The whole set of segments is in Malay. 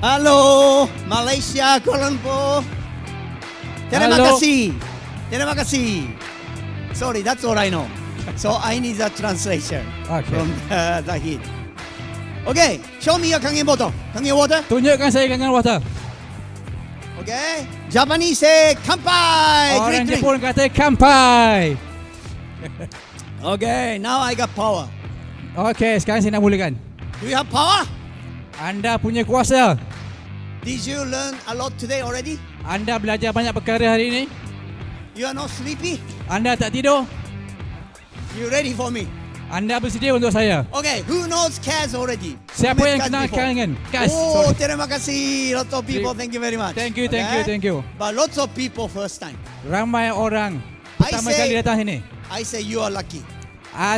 Halo, Malaysia, Kuala Lumpur. Terima Halo. kasih. Terima kasih. Sorry, that's all I know. So I need a translation Okay. from the hit. Okay, show me your kangen bottle. Kangen water. Tunjukkan saya kangen water. Okay. Japanese say kanpai. Orang Drink, drink. Jepun kata kampai. Okay, now I got power. Okey, sekarang saya nak mulakan. Do you have power? Anda punya kuasa. Did you learn a lot today already? Anda belajar banyak perkara hari ini. You are not sleepy? Anda tak tidur. You ready for me? Anda bersedia untuk saya. Okay, who knows Kaz already? Siapa Who met yang Kaz kenal before? kangen? Kas. Oh, Sorry. terima kasih. Lots of people, thank you very much. Thank you, thank Okay? you, thank you. But lots of people first time. Ramai orang pertama I say- kali datang sini. I say you are lucky.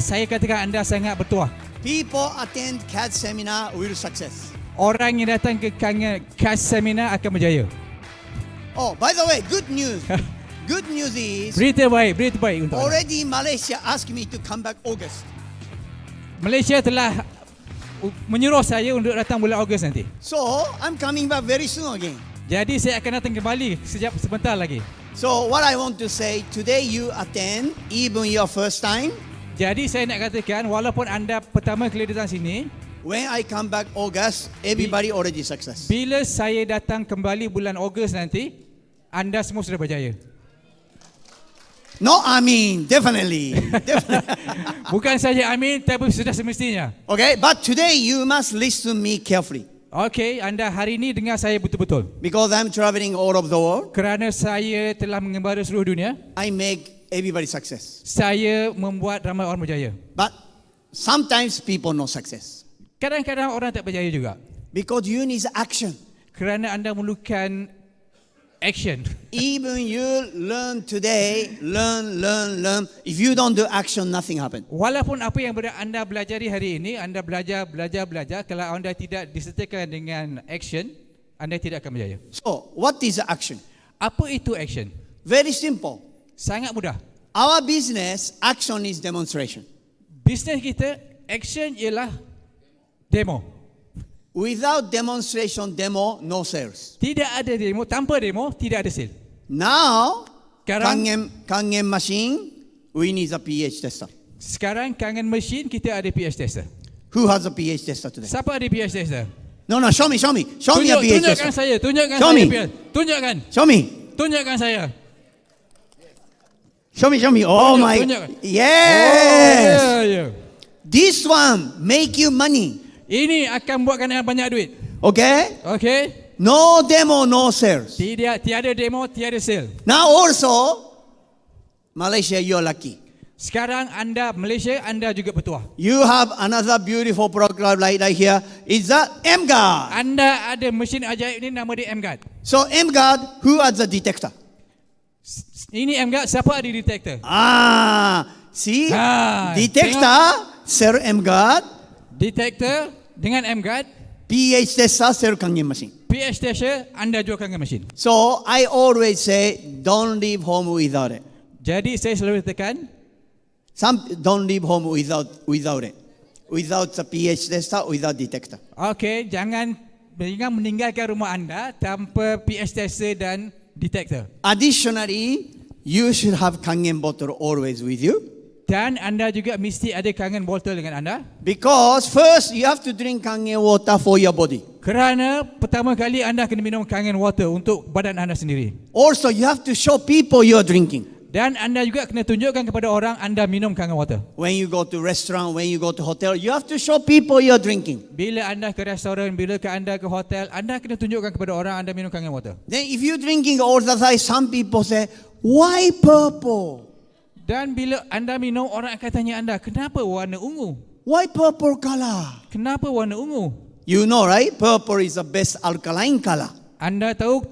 Saya katakan anda sangat bertuah. People attend Kaz seminar will success. Orang yang datang ke kangen Kas seminar akan berjaya. Oh, by the way, good news. Good news is Berita baik untuk anda. already Malaysia asked me to come back August. Malaysia telah menyuruh saya untuk datang bulan Ogos nanti. So I'm coming back very soon again. Jadi saya akan datang kembali sebentar lagi. So what I want to say, today you attend, even your first time. Jadi saya nak katakan walaupun anda pertama kali datang sini, When I come back August, everybody already success. bila saya datang kembali bulan Ogos nanti, anda semua sudah berjaya. No, I mean, definitely. Bukan saja amin, tapi sudah semestinya. Okay, but today you must listen to me carefully. Okey, anda hari ini dengar saya betul-betul. Because I'm traveling all over the world, Kerana saya telah mengembara seluruh dunia, I make everybody success. saya membuat ramai orang berjaya. But sometimes people no success. Kadang-kadang orang tak berjaya juga. Because you need action. Kerana anda memerlukan action. Even you learn today, learn. If you don't do action, nothing happen. Walaupun apa yang anda belajari hari ini, anda belajar. Kalau anda tidak disertakan dengan action, anda tidak akan berjaya. So, what is action? Apa itu action? Very simple. Sangat mudah. Our business, action is demonstration. Bisnes kita, action ialah demo. Without demonstration, demo, no sales. Tidak ada demo, tanpa demo, tidak ada sale. Now, Sekarang, kangen machine, we need a pH tester. sekarang kangen mesin kita ada pH tester. Who has a pH tester today? Siapa ada pH tester? No, show me. Show me a pH Tunjukkan tester. saya, tunjukkan Show saya me. pH. Show me. Tunjukkan saya. Show me. Oh my. tunjuk. Yes. Oh, ya. This one make you money. Ini akan buatkan anda banyak duit. Okay? Okey? No demo, no sales. Tiada demo, tiada sale. Now also, Malaysia, you're lucky. Sekarang anda Malaysia, anda juga bertuah. You have another beautiful program like here. It's the MGuard. Anda ada mesin ajaib ni nama dia MGuard. So MGuard, who has the detector? Ini MGuard, siapa ada detector? See? Ah, Detector, Sir MGuard. Detector dengan MGuard, pH tester, Sir kangen machine. pH tester, anda jual kangen mesin. So I always say, don't leave home without it. Jadi saya selalu tekan, Don't leave home without it. Without the pH tester, without detector. okey, jangan meninggalkan rumah anda tanpa pH tester dan detector. Additionally, you should have kangen bottle always with you. Dan anda juga mesti ada kangen botol dengan anda. Because first, you have to drink kangen water for your body. Kerana pertama kali anda kena minum kangen water untuk badan anda sendiri. Also, you have to show people you are drinking. Dan anda juga kena tunjukkan kepada orang anda minum kangen water. When you go to restaurant, when you go to hotel, you have to show people you are drinking. Bila anda ke restoran, bila anda ke hotel, anda kena tunjukkan kepada orang anda minum kangen water. Then if you drinking all the time, some people say, why purple? Dan bila anda minum, orang akan tanya anda, kenapa warna ungu? Why purple color? Kenapa warna ungu? You know, right? Purple is the best alkaline color. Anda tahu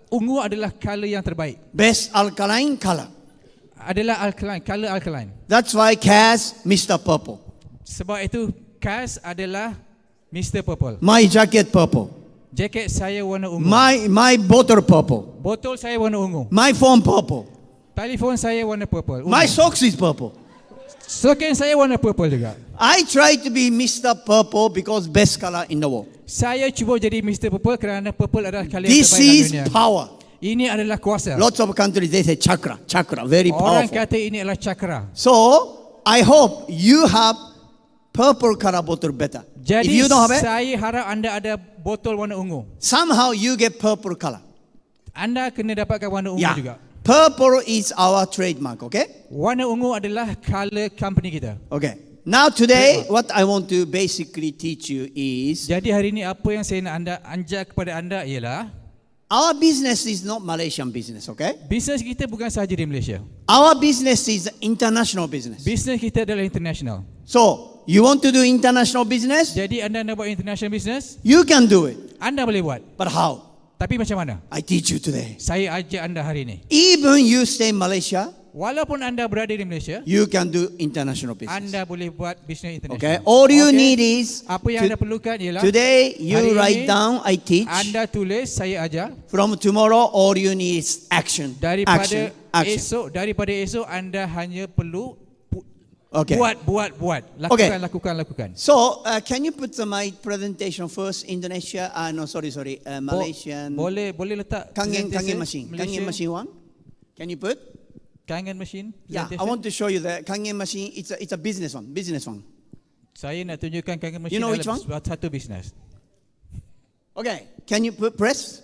ungu adalah color yang terbaik. Best alkaline color. Adalah alkaline, color alkaline. That's why Cass, Mr. Purple. Sebab itu, Kas adalah Mr. Purple. My jacket purple. Jaket saya warna ungu. My bottle purple. Botol saya warna ungu. My phone purple. Telefon saya warna purple. My socks is purple. Soken saya warna purple juga. I try to be Mr. Purple because best color in the world. Saya cuba jadi Mr. Purple kerana purple adalah colour yang This terbaik dalam is dunia. power. Ini adalah kuasa. Lots of countries they say chakra, very Orang powerful. kata ini adalah cakra. So I hope you have purple color bottle better. If Jadi you don't have it, saya harap anda ada botol warna ungu. somehow you get purple color. Anda kena dapatkan warna ungu Yeah, juga. purple is our trademark. Okay. Warna ungu adalah colour company kita. Okay. Now today, what I want to basically teach you is Jadi hari ini apa yang saya nak anda ajar kepada anda ialah our business is not Malaysian business. Okay. bisnes kita bukan sahaja di Malaysia. Our business is international business. Bisnes kita adalah international. So you want to do international business? Jadi anda nak buat international business, You can do it. anda boleh buat. But how? Tapi macam mana? I teach you today. Saya ajar anda hari ini. Even you stay in Malaysia, Walaupun anda berada di Malaysia, you can do international business. anda boleh buat bisnes international. Okay. All you Okey? need is Apa yang anda perlukan ialah today hari you ini, write down. I teach. anda tulis, saya ajar. From tomorrow, all you need is action. Daripada Action. daripada esok anda hanya perlu Okay. buat. Lakukan. So, can you put my presentation first? Indonesia? No, sorry. Malaysian. Boleh letak Kangen presentation machine. Malaysia. Kangen machine one. Can you put? Kangen machine. Yeah, I presentation. want to show you the Kangen machine. It's a business one. Saya nak tunjukkan kangen machine You know which adalah satu bisnes. Okay. Can you put press?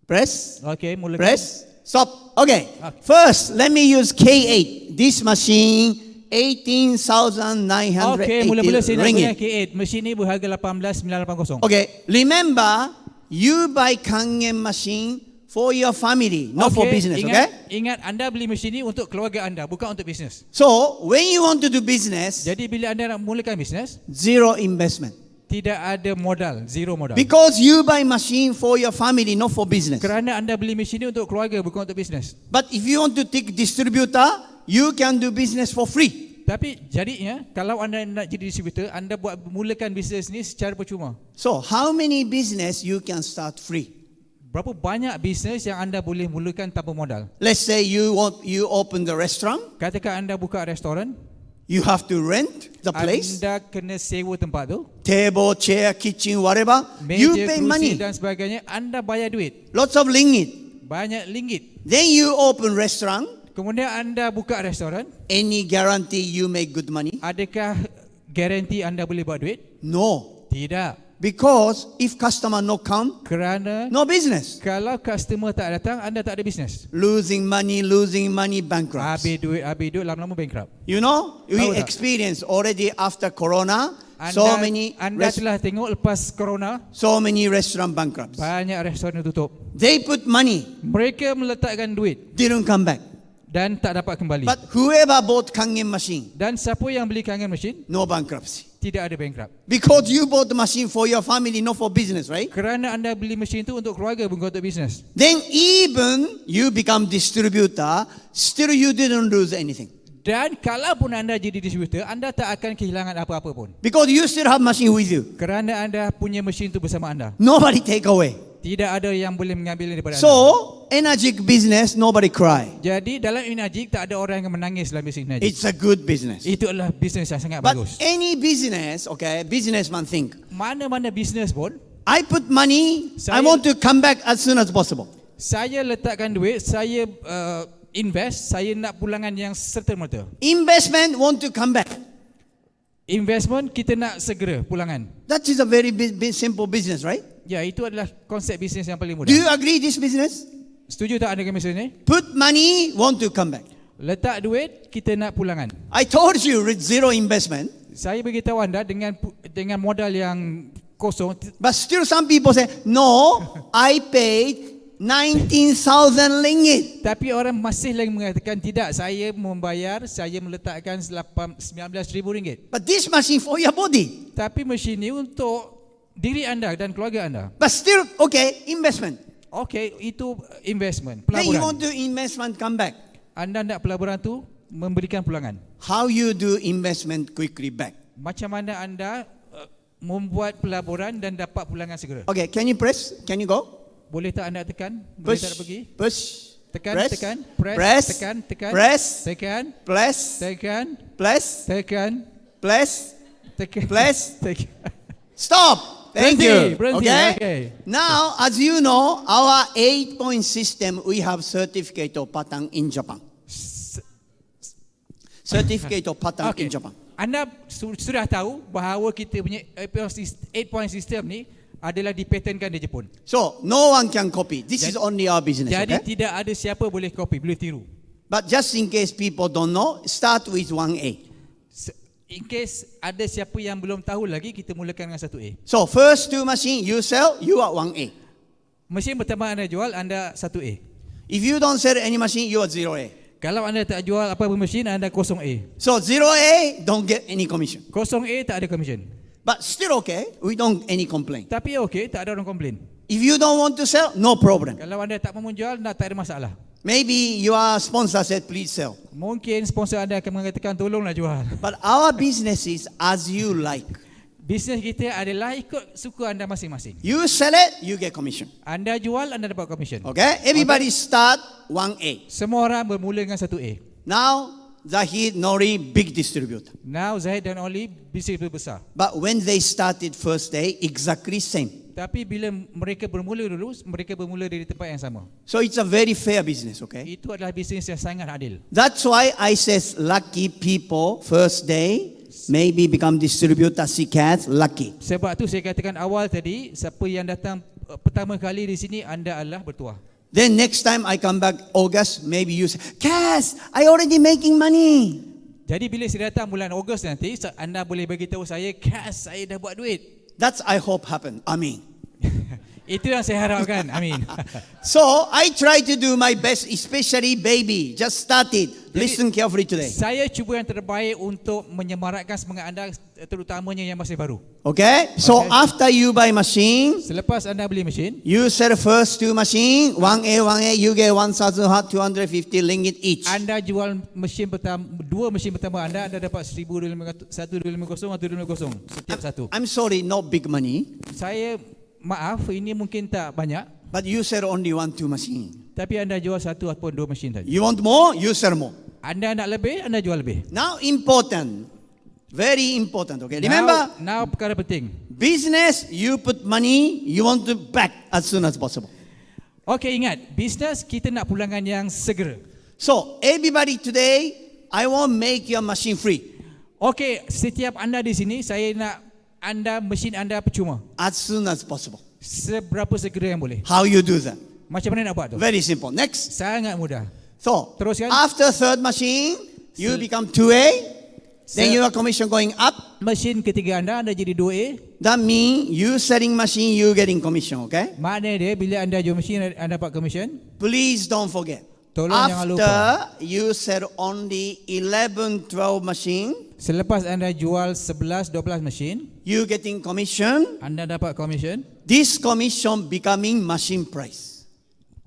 Okey, mulakan. Press. Stop. Okay. Okay. First, let me use K8. This machine, 18,980 Okey, mula-mula saya nak guna ringgit. K8. Mesin ni berharga 18,980. Okay. Remember, you buy Kangen machine for your family, not for business. Ingat anda beli mesin ni untuk keluarga anda, bukan untuk bisnes. So, when you want to do business, Jadi bila anda nak mulakan bisnes, zero investment. tidak ada modal, zero modal. Because you buy machine for your family, not for business. Kerana anda beli mesin ni untuk keluarga, bukan untuk bisnes. But if you want to take distributor, you can do business for free. Tapi jadinya kalau anda nak jadi distributor, anda mulakan bisnes ni secara percuma. So, how many business you can start free? Berapa banyak bisnes yang anda boleh mulakan tanpa modal? Let's say you open the restaurant, Katakan anda buka restoran, you have to rent the place, anda kena sewa tempat tu, table, chair, kitchen, whatever. You meja, pay kerusi money, dan sebagainya, anda bayar duit, lots of ringgit. banyak ringgit. Then you open restaurant. Kemudian anda buka restoran, Any guarantee you make good money? adakah garanti anda boleh buat duit? No, Tidak. because if customer no come, Kerana no business. kalau customer tak datang, anda tak ada bisnes. Losing money, bankrupt. Habis duit, lama-lama bankrupt. You know, we Tahu tak? experience already after Corona. So many Anda telah tengok lepas corona, restaurant bankrupts. banyak restoran tutup. They put money, Mereka meletakkan duit didn't come back. dan tak dapat kembali. But whoever bought Kangen machine, Dan siapa yang beli kangen mesin, no bankruptcy. tidak ada bankrupt. Because you bought the machine for your family, not for business, right? Kerana anda beli mesin tu untuk keluarga, bukan untuk bisnes. Then even you become distributor, still you didn't lose anything. Dan kalaupun anda jadi distributor, anda tak akan kehilangan apa-apa pun. Because you still have machine with you. Kerana anda punya mesin tu bersama anda. Nobody take away. Tidak ada yang boleh mengambil daripada anda. So, Energic business, nobody cry. Jadi dalam Energik tak ada orang yang menangis dalam bisnes Energik. It's a good business. Itu adalah bisnes yang sangat But bagus. any business, okay, businessman think, Mana-mana bisnes pun, I put money, I Saya- want to come back as soon as possible. saya letakkan duit, saya invest, saya nak pulangan yang serta-merta. Investment want to come back. Investment kita nak segera pulangan. That is a very simple business, right? Ya, itu adalah konsep bisnes yang paling mudah. Do you agree this business? Setuju tak anda dengan bisnes ni? Put money, want to come back. Letak duit, kita nak pulangan. I told you with zero investment, Saya beritahu anda dengan modal yang kosong, but still some people say, no, I paid 19,000 ringgit. tapi orang masih lagi mengatakan tidak, saya meletakkan 19,000 ringgit. But this machine for your body. Tapi mesin ni untuk diri anda dan keluarga anda. But still, okay, investment. Okey, itu investment, Then you pelaburan. want to investment come back. Anda nak pelaburan tu memberikan pulangan. How you do investment quickly back? Macam mana anda membuat pelaburan dan dapat pulangan segera? Okay, can you press? Can you go? Boleh tak anda tekan? Boleh Push, tak pergi? push, Tekan, press, tekan, press, tekan, press, tekan, press, tekan, press, tekan, press, tekan, Bless. Take- Bless. take- Stop. Thank you. Berhenti, Okay? okay. Now, as you know, our 8-point system, we have certificate of pattern in Japan. Certificate of pattern in Japan. Anda sudah tahu bahawa kita punya 8-point system ni adalah dipatenkan di Jepun. So, no one can copy. This is only our business. Jadi Okay? tidak ada siapa boleh copy, boleh tiru. But just in case people don't know, start with 1A. In case ada siapa yang belum tahu lagi, kita mulakan dengan 1A. So, first 2 machine you sell, you are 1A. Mesin pertama anda jual, anda 1A. If you don't sell any machine, you are 0A. Kalau anda tak jual apa-apa mesin, anda 0A. So, 0A, don't get any commission. 0A tak ada commission. But still okay, we don't any complaint. Tapi okey, tak ada orang komplain. If you don't want to sell, no problem. Kalau anda tak mahu jual, tak ada masalah. Maybe your sponsor said, please sell. Mungkin sponsor anda akan mengatakan tolonglah jual. But our business is as you like. Bisnes kita adalah ikut suka anda masing-masing. You sell it, you get commission. Anda jual, anda dapat commission. Okay? Everybody start 1A. Semua orang bermula dengan 1A. Now, Zahid, Nori, big distributor. Now Zahid dan Oli bisnes besar. But when they started first day, exactly same. Tapi bila mereka bermula dulu, mereka bermula dari tempat yang sama. So it's a very fair business, okay? Itu adalah bisnes yang sangat adil. That's why I says lucky people first day maybe become distributor CCAT, lucky. Sebab tu saya katakan awal tadi, siapa yang datang pertama kali di sini, anda adalah bertuah. Then next time I come back August, maybe you say, Cass, I already making money. Jadi bila saya datang bulan Ogos nanti, anda boleh bagi tahu saya, Cass, saya dah buat duit. That's I hope happen. Amin. Itu yang saya harapkan. Amin. So I try to do my best, especially baby. Just started. Listen carefully today. Saya cuba yang terbaik untuk menyemarakkan semangat anda, terutamanya yang masih baru. Okay? So Okay. after you buy machine, Selepas anda beli mesin, you sell first 2 machine, 1A, you get 1,250 ringgit each. anda jual mesin pertama, 2 mesin pertama anda dapat 1,250 atau 250 setiap satu. I'm sorry, not big money, Saya maaf, ini mungkin tak banyak, but you sell only 1-2 machine. tapi anda jual 1 ataupun 2 mesin saja. You want more, you sell more. Anda nak lebih, anda jual lebih. Now important, very important, okay? Remember, Now perkara penting. business, you put money, you want to back as soon as possible. Okey, ingat, bisnes kita nak pulangan yang segera. So everybody today, I want make your machine free Okey, setiap anda di sini, saya nak mesin anda percuma. as soon as possible. Seberapa segera yang boleh. How you do that? Macam mana nak buat tu? Very simple. Next. Sangat mudah. So Teruskan. after third machine, you become 2A, then your commission going up. Mesin ketiga anda jadi 2A. That means you selling machine, you getting commission, okay? Maknanya dia, bila anda jual mesin, anda dapat commission. Please don't forget. Tolong jangan lupa. After you sell only 11, 12 machine, Selepas anda jual 11, 12 mesin, you getting commission. anda dapat commission. This commission becoming machine price.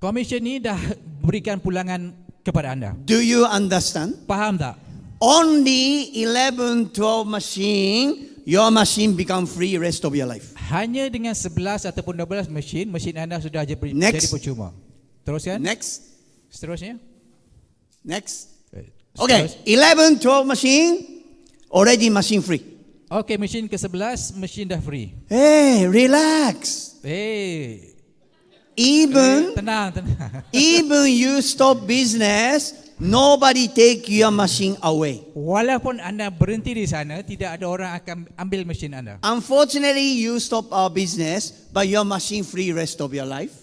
Commission ni dah berikan pulangan kepada anda. Do you understand? Faham tak? Only 11, 12 machine, your machine become free rest of your life. Hanya dengan 11 ataupun 12 mesin anda sudah jadi Next. percuma. Teruskan. Next, Seterusnya. next. Okay, Seterus. 11, 12 machine, already machine free. Okey, mesin ke-11, mesin dah free. Hey, relax. Even Tenang. even you stop business, nobody take your machine away. Walaupun anda berhenti di sana, tidak ada orang akan ambil mesin anda. Unfortunately, you stop our business, but your machine free rest of your life.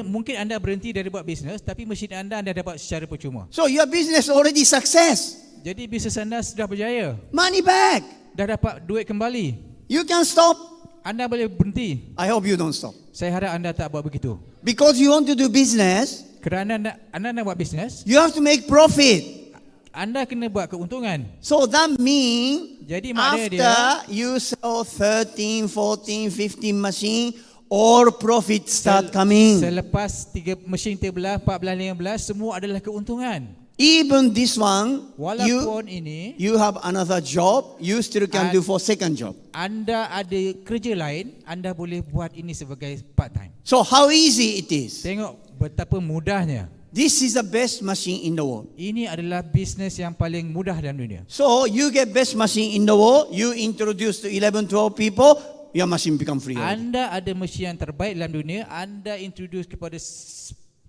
Mungkin anda berhenti dari buat bisnes, tapi mesin anda dapat secara percuma. So your business already success. Jadi bisnes anda sudah berjaya. Money back. Dah dapat duit kembali. You can stop. Anda boleh berhenti. I hope you don't stop. Saya harap anda tak buat begitu. Because you want to do business, Kerana anda nak buat bisnes, you have to make profit. anda kena buat keuntungan. So that means Jadi maknanya dia, after you sell 13, 14, 15 machine, all profit start coming. selepas 3 mesin 13, 14, 15, semua adalah keuntungan. Even this one, Walaupun ini, you have another job, you still can do for second job. anda ada kerja lain, anda boleh buat ini sebagai part time. So how easy it is. Tengok betapa mudahnya. This is the best machine in the world. Ini adalah bisnes yang paling mudah dalam dunia. So you get best machine in the world, you introduce to 11, 12 people, your machine become free. Anda ada mesin yang terbaik dalam dunia, anda introduce kepada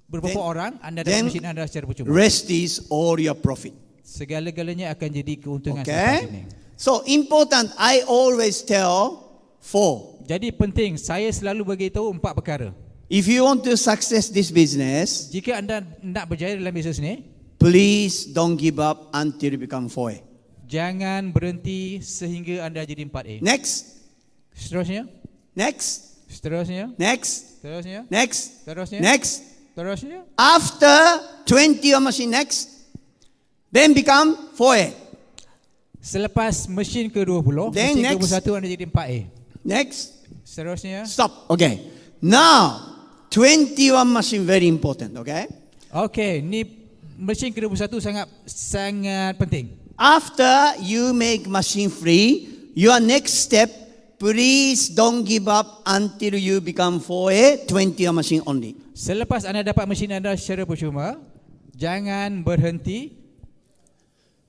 beberapa Then- orang, anda then dapat mesin anda secara percuma. Rest is all your profit. Segala-galanya akan jadi keuntungan Okay? selepas ini. So important, I always tell 4. Jadi penting, saya selalu beritahu 4 perkara. If you want to success this business, Jika anda nak berjaya dalam bisnes ni, please don't give up until you become 4A. jangan berhenti sehingga anda jadi 4A. Next, Seterusnya, next, seterusnya, next, seterusnya, next, seterusnya, next. seterusnya. After 20 your machine next, then become 4A. Selepas mesin ke-20, Then mesin next. ke-21 anda jadi 4A. Next, Seterusnya. stop. Okay. Now, 21 machine very important, okay? Okey, ni mesin ke-21 sangat penting. After you make machine free, your next step, please don't give up until you become 4A, 20 machine only. Selepas anda dapat mesin anda secara percuma, jangan berhenti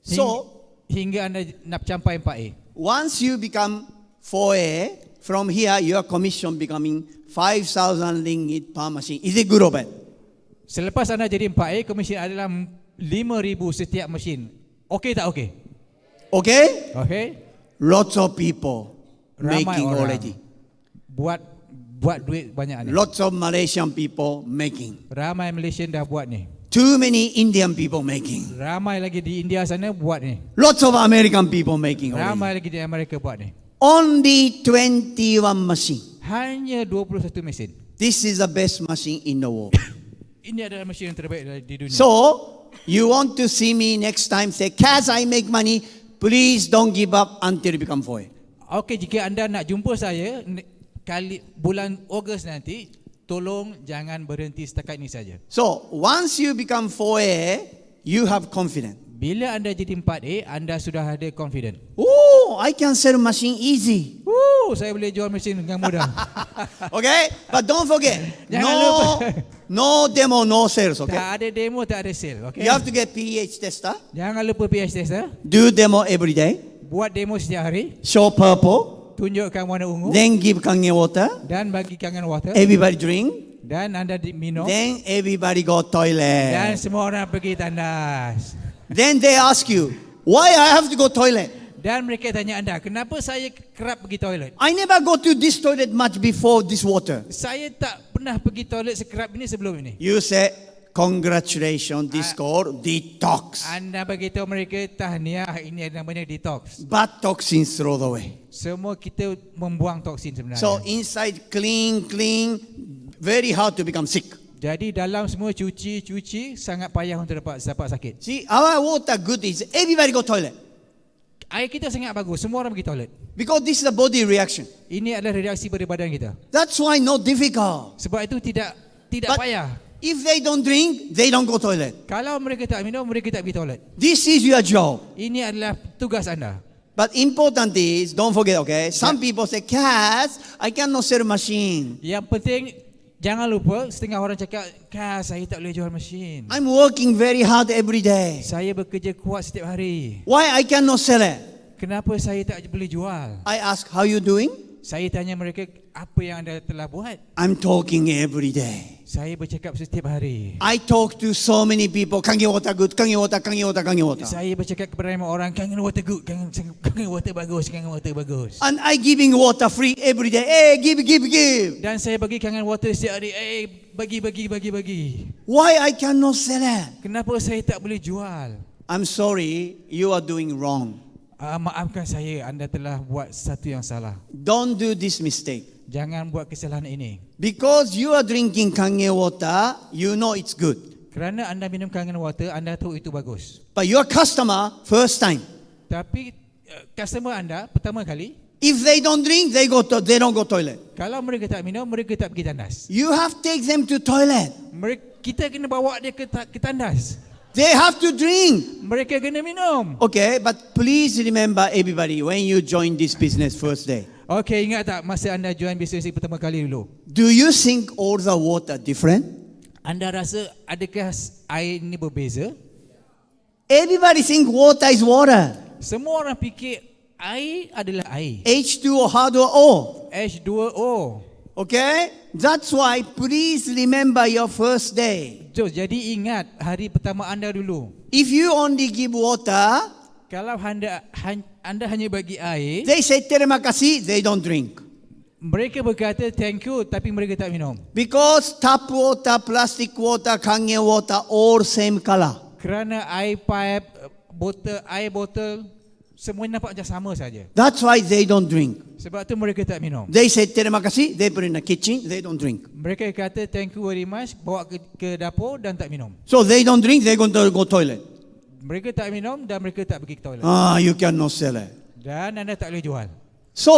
So, hingga anda nak capai 4A. once you become 4A, from here your commission becoming 5,000 ringgit per machine. Is it good or bad? Selepas anda jadi 4A, komisen adalah 5,000 setiap mesin. Okey tak okey? Okay? Okey. Lots of people Ramai making orang already. buat duit banyak ni. Lots of Malaysian people making. Ramai Malaysian dah buat ni. Too many Indian people making. Ramai lagi di India sana buat ni. Lots of American people making already. Ramai lagi di Amerika buat ni. Only 21 machine. Hanya 21 mesin. This is the best machine in the world. Ini adalah mesin yang terbaik di dunia. So, you want to see me next time, say, Kaz, I make money. Please don't give up until you become 4A. Okey, jika anda nak jumpa saya kali bulan Ogos nanti, tolong jangan berhenti setakat ini saja. So, once you become 4A, you have confidence. Bila anda jadi 4A, anda sudah ada confident. Oh, I can sell machine easy. Saya boleh jual mesin dengan mudah. Okay? But don't forget, Jangan no demo, no sales, okay? Tak ada demo, tak ada sale. Okay? You have to get pH tester. Jangan lupa pH tester. Do demo every day. Buat demo setiap hari. Show purple. Tunjukkan warna ungu. Then give kangen water. Dan bagi kangen water. Everybody drink. Dan anda minum. Then everybody go Dan toilet. semua orang pergi tandas. Then they ask you, why I have to go toilet? Dan mereka tanya anda, kenapa saya kerap pergi toilet? I never go to this toilet much before this water. Saya tak pernah pergi toilet sekerap ini sebelum ini. You say, congratulations, this called detox. Anda beritahu mereka, tahniah, ini namanya detox. Bad toxins throw away. Semua kita membuang toksin sebenarnya. So inside clean, very hard to become sick. Jadi dalam semua cuci, sangat payah untuk dapat sakit. See, our water good is everybody go toilet. Air kita sangat bagus, semua orang pergi toilet. Because this is a body reaction. Ini adalah reaksi pada badan kita. That's why not difficult. Sebab itu tidak But payah. if they don't drink, they don't go toilet. Kalau mereka tak minum, mereka tak pergi toilet. This is your job. Ini adalah tugas anda. But important is, don't forget, okay? Some people say, Kaz, I cannot sell machine. Yang penting, jangan lupa, setengah orang cakap, Kaz, saya tak boleh jual mesin. I'm working very hard every day. Saya bekerja kuat setiap hari. Why I cannot sell it? Kenapa saya tak boleh jual? I ask, how you doing? Saya tanya mereka, apa yang anda telah buat? I'm talking every day. Saya bercakap setiap hari. I talk to so many people, kangen water good, kangen water, kangen water, kangen water. Saya bercakap kepada ramai orang, kangen water good, kangen water bagus, kangen water bagus. And I giving water free every day. Hey, give. Dan saya bagi kangen water setiap hari, bagi. Why I cannot sell it? Kenapa saya tak boleh jual? I'm sorry, you are doing wrong. Maafkan saya, anda telah buat satu yang salah. Don't do this mistake. Jangan buat kesalahan ini. Because you are drinking kangen water, you know it's good. Kerana anda minum kangen water, anda tahu itu bagus. But your customer, first time, Tapi customer anda pertama kali, if they don't drink, they don't go toilet. kalau mereka tak minum, mereka tak pergi tandas. You have to take them to toilet. Kita kena bawa dia ke tandas. They have to drink. Mereka kena minum. Okay, but please remember everybody, when you join this business first day, Okey, ingat tak masa anda join bisnes ini pertama kali dulu? do you think all the water different? Anda rasa adakah air ini berbeza? Everybody think water is water. Semua orang fikir air adalah air. H2O, H2O. H2O. Okay? That's why please remember your first day. So, jadi ingat hari pertama anda dulu. If you only give water, Kalau anda hanya bagi air, they say terima kasih, they don't drink. mereka berkata thank you tapi mereka tak minum. Because tap water, plastic water, kangen water, all same color. Kerana air pipe, air botol semuanya nampak macam sama saja. That's why they don't drink. Sebab tu mereka tak minum. They say terima kasih, they put in the kitchen, they don't drink. Mereka kata thank you very much, bawa ke dapur dan tak minum. So they don't drink, they're going to go toilet. Mereka tak minum dan mereka tak pergi ke toilet. You cannot sell it. Dan anda tak boleh jual. So,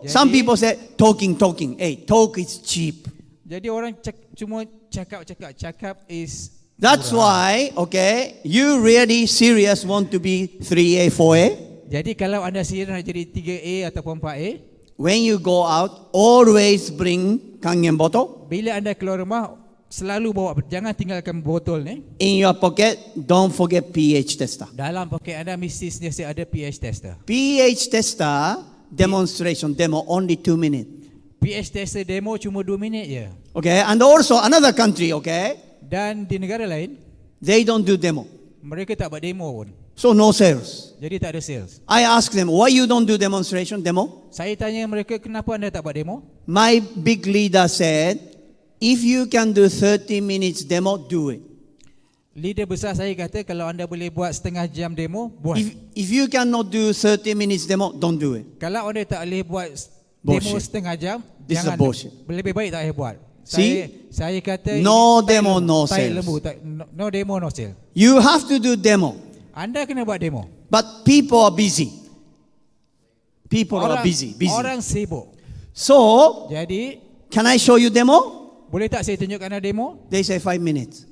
some Jadi- people say talking. Hey, talk is cheap. Jadi orang cuma cakap is That's why, okay, you really serious want to be 3A, 4A. Jadi kalau anda serius nak jadi 3A ataupun 4A, When you go out, always bring kangen bottle. bila anda keluar rumah selalu bawa, jangan tinggalkan botol ni. In your pocket, don't forget pH tester. Dalam poket anda mesti sentiasa ada pH tester. pH tester demonstration, demo, only 2 minutes. pH tester demo cuma 2 minit je. Okay, and also another country, okay, Dan di negara lain, they don't do demo. mereka tak buat demo pun. So no sales. Jadi tak ada sales. I ask them, why you don't do demonstration, demo? Saya tanya mereka, kenapa anda tak buat demo? My big leader said, if you can do 30 minutes demo, do it. Leader besar saya kata, kalau anda boleh buat setengah jam demo, buat. If you cannot do 30 minutes demo, don't do it. Kalau anda tak boleh buat demo Bullshit. setengah jam, This is a jangan. bullshit. Lebih baik tak payah buat. See? Saya kata No ini tai demo, lembu, no tai sales. lembu, no demo, no sale. You have to do demo, Anda kena buat demo. but people are busy. People are busy. Orang sibuk. So, Jadi, can I show you demo? boleh tak saya tunjukkan anda demo? They say 5 minutes.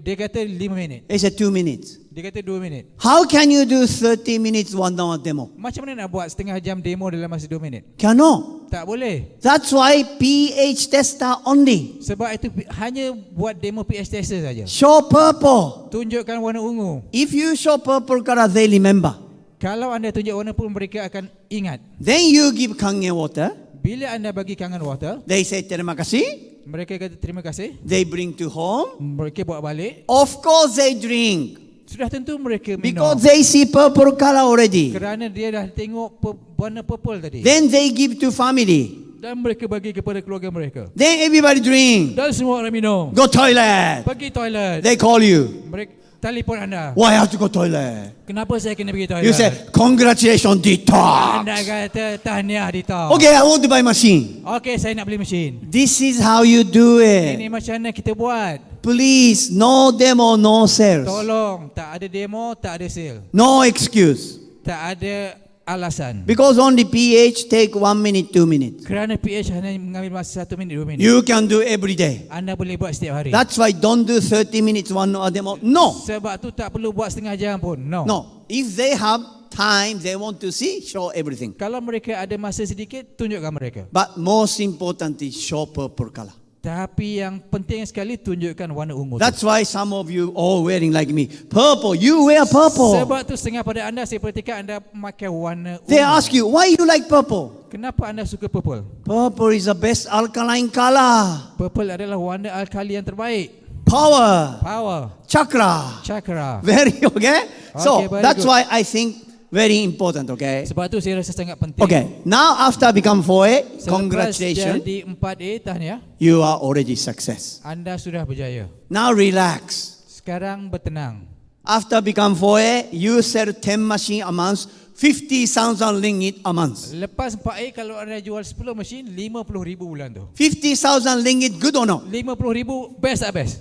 Dia kata 5 minit. They say 2 minutes. Dia kata 2 minit. How can you do 30 minutes 1 hour demo? Macam mana nak buat setengah jam demo dalam masa 2 minit? Cannot. Tak boleh. That's why pH tester only. Sebab itu hanya buat demo pH tester saja. Show purple. Tunjukkan warna ungu. If you show purple color, they remember. Kalau anda tunjuk warna pun mereka akan ingat. Then you give kangen water. Bila anda bagi kangen water, They say terima kasih. mereka kata terima kasih. They bring to home. Mereka bawa balik. Of course they drink. Sudah tentu mereka minum. Because they see purple color already. Kerana dia dah tengok warna purple tadi. Then they give to family. Dan mereka bagi kepada keluarga mereka. Then everybody drink. Dan semua orang minum. Go toilet. Pergi toilet. They call you. Mereka telefon anda. Why I have to go toilet? Kenapa saya kena pergi toilet? You say, congratulations, detox. Anda kata tahniah detox. Okay, I want to buy machine. Okey, saya nak beli mesin. This is how you do Ini it. macam mana kita buat? Please, no demo, no sales. Tolong, tak ada demo, tak ada sale. No excuse. Tak ada alasan. Because only pH take 1 minute, 2 minutes. Kerana pH hanya mengambil masa 1 minit, 2 minit. You can do every day. Anda boleh buat setiap hari. That's why don't do 30 minutes, 1 hour demo. No. Sebab tu tak perlu buat setengah jam pun. No. No. If they have time, they want to see, show everything. Kalau mereka ada masa sedikit, tunjukkan mereka. But most important is show purple color. Tapi yang penting sekali tunjukkan warna ungu. That's why some of you all wearing like me. Purple, you wear purple. Sebab tu setengah pada anda, saya perhatikan anda memakai warna ungu. They ask you, why you like purple? Kenapa anda suka purple? Purple is the best alkaline color. Purple adalah warna alkali yang terbaik. Power, Power, chakra. chakra. Very, okay? So, very that's good. why I think very important, okay? Sebab tu saya rasa sangat penting. Okay, now after become 4A, Selepas congratulations, jadi 4A, tahniah, you are already success. anda sudah berjaya. Now relax. Sekarang bertenang. After become 4A, you sell 10 machine a month, 50,000 ringgit a month. Lepas 4A, kalau anda jual 10 mesin, 50,000 bulan tu. 50,000 ringgit, good or not? 50,000, best tak best?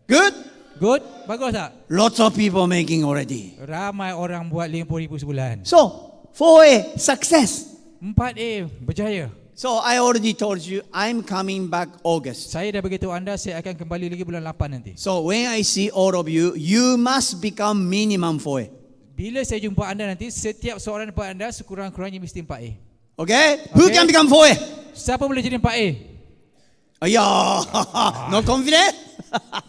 Good? Good? Bagus tak? Lots of people making already. Ramai orang buat 50,000 sebulan. So, 4A, success. 4A, berjaya. So, I already told you, I'm coming back August. Saya dah beritahu anda, saya akan kembali lagi bulan 8 nanti. So, when I see all of you, you must become minimum 4A. Bila saya jumpa anda nanti, setiap seorang daripada anda sekurang-kurangnya mesti 4A. Okay? Who Okay. can become 4A? Siapa boleh jadi 4A? Yeah, no confidence?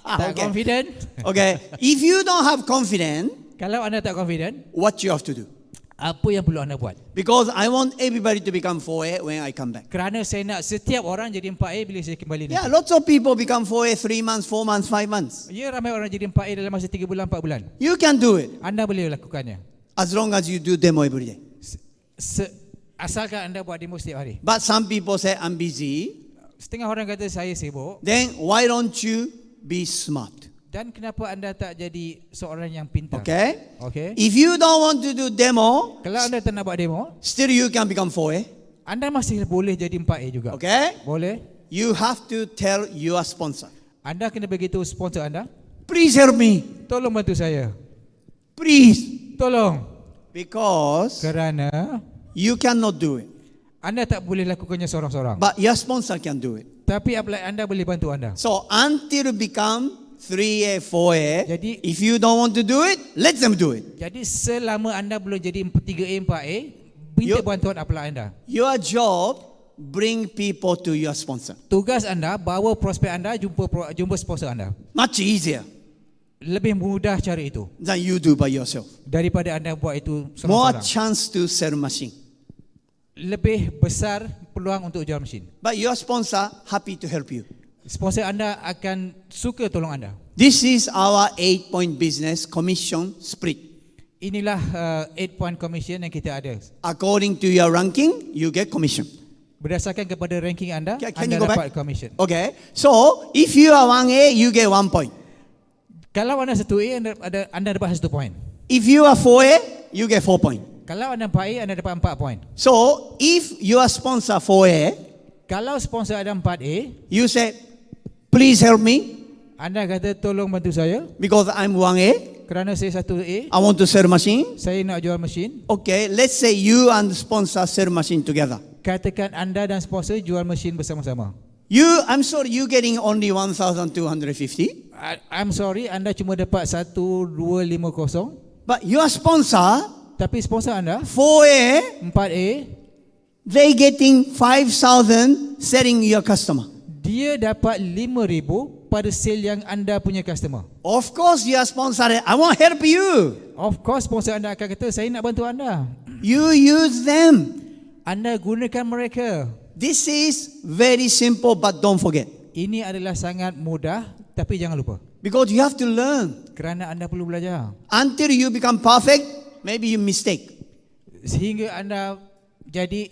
Tak confident. Okay. If you don't have confidence, Kalau anda tak confident, what you have to do? apa yang perlu anda buat? Because I want everybody to become 4A when I come back. Kerana saya nak setiap orang jadi 4A bila saya kembali Yeah, nanti. lots of people become 4A 3 months, 4 months, 5 months. Ya, ramai orang jadi 4A dalam masa 3 bulan, 4 bulan. You can do it Anda boleh lakukannya. as long as you do demo every day. Asalkan anda buat demo setiap hari. But some people say, I'm busy. Setengah orang kata saya sibuk. Then why don't you be smart? Dan kenapa anda tak jadi seorang yang pintar? Okay? Okay. If you don't want to do demo, Kalau anda tak nak buat demo, still you can become 4A. anda masih boleh jadi 4A juga. Okay? Boleh. You have to tell your sponsor, Anda kena beritahu sponsor anda, please help me. tolong bantu saya. Please. Tolong. Because Kerana you cannot do it. anda tak boleh lakukannya seorang-seorang. But your sponsor can do it. Tapi anda boleh bantu anda. So until become 3A, 4A, Jadi- if you don't want to do it, let them do it. Jadi selama anda belum jadi 3A, 4A, minta You- bantuan apalah anda. Your job, bring people to your sponsor. Tugas anda bawa prospek anda jumpa sponsor anda. Much easier Lebih mudah cara itu than you do by yourself. daripada anda buat itu More seorang-seorang. chance to sell machine. Lebih besar peluang untuk jual mesin. But your sponsor happy to help you. Sponsor anda akan suka tolong anda. This is our 8-point business commission split. Inilah 8 point commission yang kita ada. According to your ranking, you get commission. Berdasarkan kepada ranking anda, Can anda you go dapat back? commission. Okay. So if you are 1A, you get 1 point. Kalau anda 1A, anda dapat 1 point. If you are 4A, you get 4 point. Kalau anda 4A, anda dapat 4 point. So if your sponsor 4A, Kalau sponsor ada 4A, you say, please help me anda kata tolong bantu saya because I'm 1A. kerana saya 1A, I want to sell machine. saya nak jual mesin. Okay, let's say you and the sponsor sell machine together. Katakan anda dan sponsor jual mesin bersama-sama. I'm sorry, you getting only 1,250. I'm sorry, anda cuma dapat 1250. But your sponsor, Tapi sponsor anda 4A, 4A, they getting 5,000 selling your customer. dia dapat 5,000 pada sale yang anda punya customer. Of course, your sponsor, I want to help you. Of course sponsor anda akan kata saya nak bantu anda. You use them. Anda gunakan mereka. This is very simple, but don't forget. Ini adalah sangat mudah, tapi jangan lupa. Because you have to learn. Kerana anda perlu belajar. Until you become perfect, maybe you mistake. Sehingga anda jadi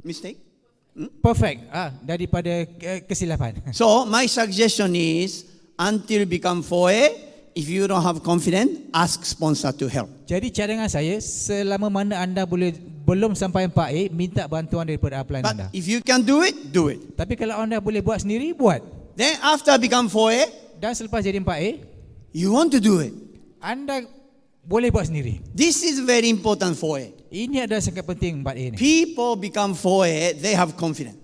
Mistake? perfect daripada kesilapan. So, my suggestion is, until become 4A, if you don't have confidence, ask sponsor to help. Jadi cadangan saya, selama mana anda belum sampai 4A, minta bantuan daripada upline anda. But if you can do it, do it. Tapi kalau anda boleh buat sendiri, buat. Then after become 4A, Dan selepas jadi 4A, you want to do it. anda boleh buat sendiri. This is very important 4A. Ini adalah sangat penting 4A ni. People become 4A, they have confidence.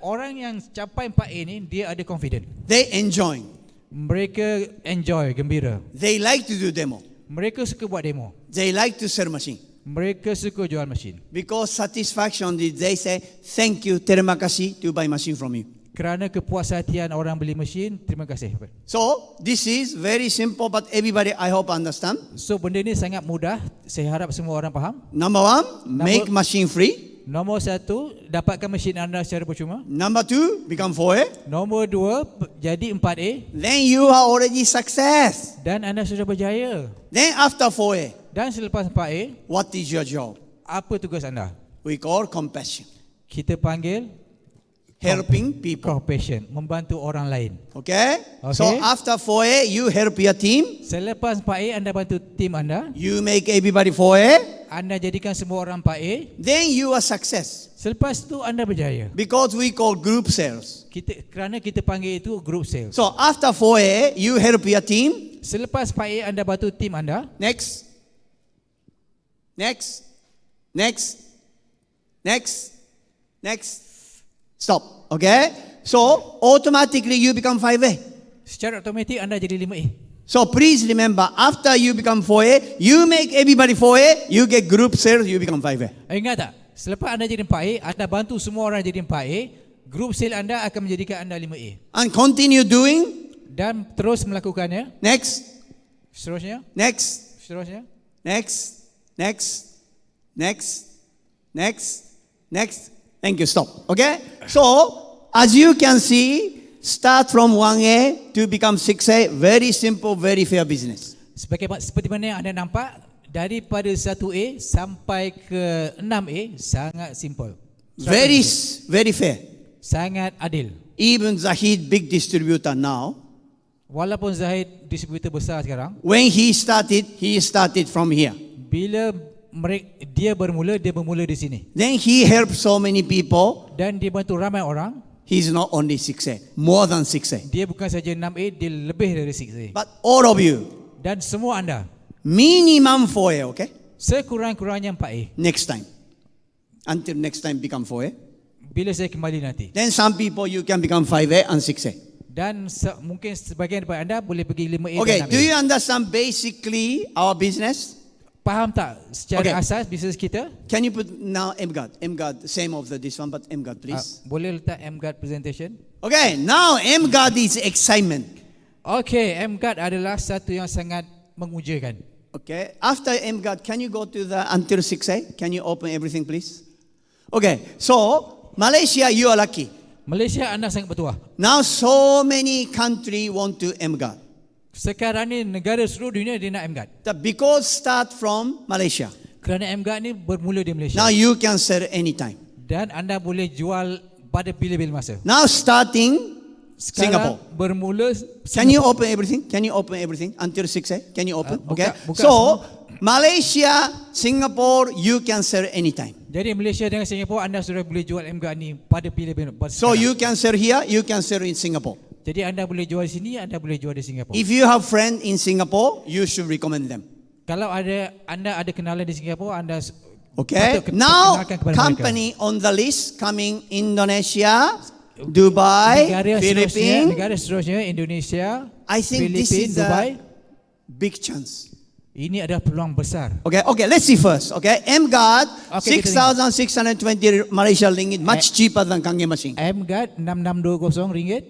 Orang yang capai 4A ni, dia ada confident. They enjoy. Mereka enjoy, gembira. They like to do demo. Mereka suka buat demo. They like to sell machine. Mereka suka jual mesin. Because satisfaction, they say, thank you, terima kasih, to buy machine from you. Kerana kepuasahatian orang beli mesin, terima kasih. So, this is very simple, but everybody, I hope, understand. So benda ni sangat mudah. Saya harap semua orang faham. Number 1, make machine free. Nombor 1, dapatkan mesin anda secara percuma. Number 2, become 4A. Nombor 2, jadi 4A. Then you are already success. Dan anda sudah berjaya. Then after 4A, Dan selepas 4A, what is your job? apa tugas anda? We call compassion. Kita panggil Helping people. compassion, membantu orang lain. Okay? Okay. So after 4A, you help your team. Selepas 4A, anda bantu tim anda. You make everybody 4A. Anda jadikan semua orang 4A. Then you are success. Selepas tu anda berjaya. Because we call group sales. Kerana kita panggil itu group sales. So after 4A, you help your team. Selepas 4A, anda bantu tim anda. Next. Next. Next. Next. Next. Stop. Okay? So automatically you become 5A. Secara automatik anda jadi 5A. So please remember, after you become 4A, you make everybody 4A, you get group sales, you become 5A. Ingat tak? Selepas anda jadi 4A, anda bantu semua orang jadi 4A, Grup sale anda akan menjadikan anda 5A. And continue doing. Dan terus melakukannya. Next, Seterusnya. next, Seterusnya. next, next, next, next, next. Thank you, stop. Okay? So, as you can see, start from 1A to become 6A. Very simple, very fair business. Seperti mana yang anda nampak, daripada 1A sampai ke 6A sangat simple. Very, very fair. Sangat adil. Even Zahid, big distributor now, Walaupun Zahid distributor besar sekarang, when he started from here. bila dia bermula di sini. Then he helped so many people. Dan dia bantu ramai orang. He's not only 6A, more than 6A. Dia bukan saja 6A, dia lebih dari 6A. But all of you, Dan semua anda, minimum 4A, okay? sekurang-kurangnya 4A. Next time. Until next time become 4A. Bila saya kembali nanti. Then some people you can become 5A and 6A. Dan mungkin sebagian daripada anda boleh pergi 5A Okay, dan 6A. do you understand basically our business? Faham tak secara Okay. asas bisnes kita? Can you put now MGuard? MGuard, same of this one, but MGuard please. Boleh letak MGuard presentation? Okay, now MGuard is excitement. Okay, MGuard adalah satu yang sangat mengujakan. Okay, after MGuard, can you go to the until 6A? Can you open everything please? Okay, so Malaysia, you are lucky. Malaysia anda sangat bertuah. Now so many country want to MGuard. Sekarang ni negara seluruh dunia dia nak MGuard. Because start from Malaysia. Kerana MGuard ni bermula di Malaysia. Now you can sell anytime. Dan anda boleh jual pada bila-bila masa. Now starting Singapore. Sekarang bermula Can you open everything? Can you open everything until 6A? Can you open? Buka- Okay. buka So semua. Malaysia, Singapore, you can sell anytime. Jadi Malaysia dengan Singapura anda sudah boleh jual MGuard ni pada bila-bila. So you can sell here, you can sell in Singapore. Jadi anda boleh jual di sini, anda boleh jual di Singapura. If you have friend in Singapore, you should recommend them. Kalau anda ada kenalan di Singapura, anda Okay. patut Now perkenalkan kepada company on the list coming Indonesia, Dubai, Philippines. Negara seterusnya Indonesia, I think this Filipin, is Dubai. a big chance. Ini adalah peluang besar. Okay, let's see first. Okay, MGuard, Okay, kita 6,620 Malaysia ringgit, much cheaper than Kangen machine. MGuard RM6620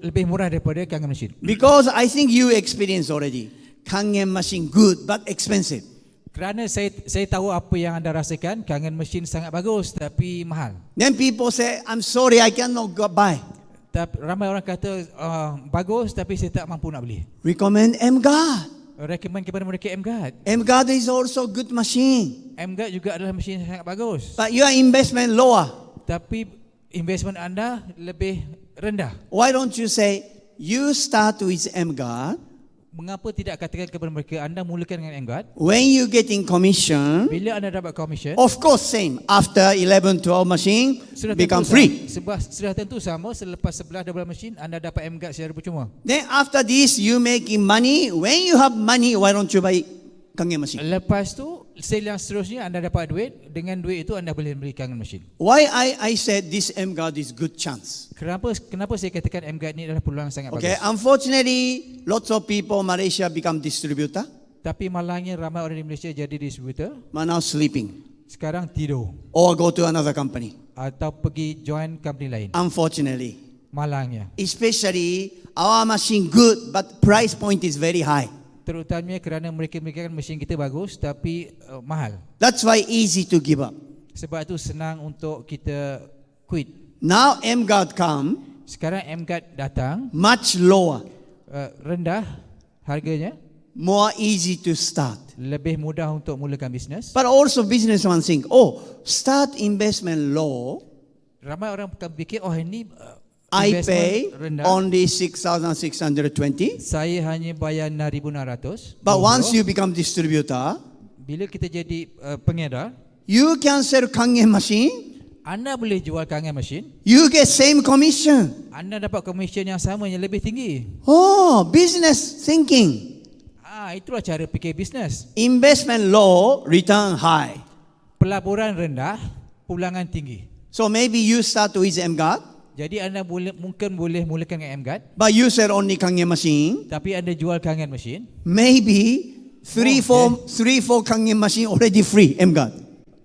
lebih murah daripada Kangen Machine. Because I think you experience already. Kangen machine good but expensive. Kerana saya tahu apa yang anda rasakan, Kangen Machine sangat bagus tapi mahal. Then people say, I'm sorry, I cannot go buy. Tapi ramai orang kata bagus tapi saya tak mampu nak beli. Recommend MGuard. Recommend kepada mereka MGuard. MGuard is also good machine. MGuard juga adalah mesin yang sangat bagus. But your investment lower. Tapi investment anda lebih rendah. Why don't you say, you start with MGuard. Mengapa tidak katakan kepada mereka anda mulakan dengan MGuard? When you getting commission, Bila anda dapat commission, of course same. After 11, 12 machine, become free. Sudah tentu sama, selepas 11 12 mesin anda dapat MGuard secara percuma. Then after this, you making money. When you have money, why don't you buy Kangen machine? Lepas tu, sale yang seterusnya anda dapat duit, dengan duit itu anda boleh beli Kangen Machine. Why I said this MGuard is good chance. Kenapa saya katakan MGuard ni adalah peluang sangat Okay, bagus. unfortunately, lots of people Malaysia become distributor, Tapi malangnya ramai orang di Malaysia jadi distributor, but now sleeping sekarang tidur or go to another company. atau pergi join company lain. Unfortunately, Malangnya. especially our machine good, but price point is very high. Terutamanya kerana mereka kan mesin kita bagus tapi mahal. That's why easy to give up. Sebab itu senang untuk kita quit. Now MGuard come Sekarang MGuard datang, much lower, rendah harganya, more easy to start. lebih mudah untuk mulakan bisnes. But also businessman think, oh, start investment low. Ramai orang akan fikir, oh ini I investment pay rendah. only 6,620. Saya hanya bayar 6,600. But once you become distributor, bila kita jadi pengedar, you can sell Kangen machine. anda boleh jual Kangen Machine. You get same commission. Anda dapat komisen yang sama, yang lebih tinggi. Oh, business thinking. Itulah cara fikir bisnes. Investment low, return high. Pelaburan rendah, pulangan tinggi. So maybe you start with MGuard, Jadi anda mungkin boleh mulakan dengan MGuard, but you sell only Kangen machine. tapi anda jual Kangen Machine. Maybe 3-4 Kangen machine already free MGuard.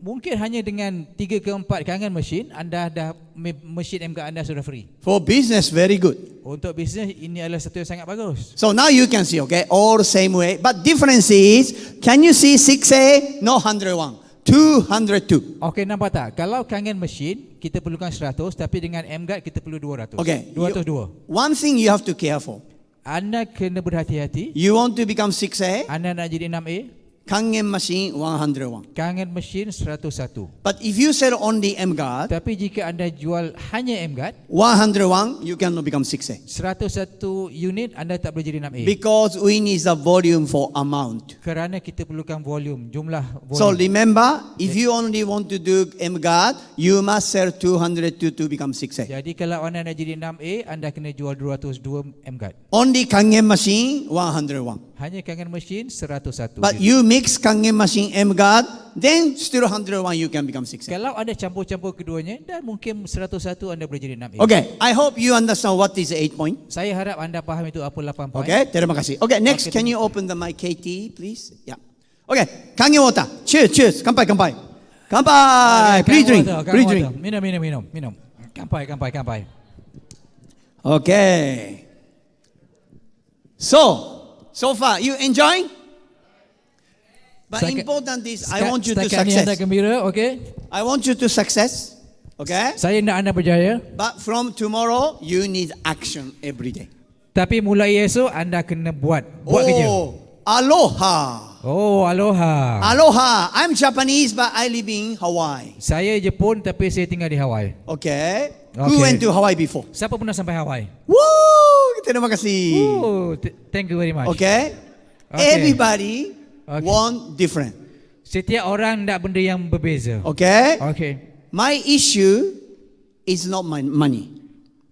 Mungkin hanya dengan 3 ke 4 kangen mesin, anda dah mesin MGAT anda sudah free. For business, very good. Untuk bisnes ini adalah satu yang sangat bagus. So now you can see, okay, all the same way. But difference is, can you see 6A? No, 101. 202. Okey, nampak tak? Kalau kangen mesin, kita perlukan 100, tapi dengan MGAT kita perlu 200. Okay. 202. One thing you have to care for. Anda kena berhati-hati. You want to become 6A? Anda nak jadi 6A, Kangen machine 101. kangen mesin 101. But if you sell only MGAT, Tapi jika anda jual hanya MGAT, 101, you cannot become 6A. 101 unit, anda tak boleh jadi 6A. Because we need the volume for amount. Kerana kita perlukan volume, jumlah So volume. remember, if you only want to do MGAT, you must sell 202 to become 6A. Jadi kalau anda nak jadi 6A, anda kena jual 202 MGAT. Only Kangen machine 101. Hanya kangen mesin 101. But unit. you mix Kangen machine MGAT, then still 101 you can become 6A. Kalau anda campur-campur keduanya, dan mungkin 101 anda boleh jadi 6A. Okay, I hope you understand what is the 8 point. Saya harap anda faham itu apa 8 poin. Okay, terima kasih. Okay, next, Okay, can you open the mic, KT, please? Yeah. Okay, Kangen water. Cheers, cheers. Kampai, kampai. Kampai. Please drink. Please drink. Minum. Kampai. Okay. So far, you enjoy? But important is, I want you to Setakat ni anda success. gembira, okey? I want you to success. Okay? Saya nak anda berjaya. But from tomorrow, you need action every day. Tapi mulai esok anda kena buat kerja. Aloha. Oh, aloha. Aloha. I'm Japanese, but I live in Hawaii. Saya Jepun tapi saya tinggal di Hawaii. Okay? Okay. Who went to Hawaii before? Siapa pernah sampai Hawaii? Woo! Terima kasih. Oh, thank you very much. Okay? Okay. Everybody Okay. want different. Setiap orang nak benda yang berbeza. Okay? Okey. My issue is not my money.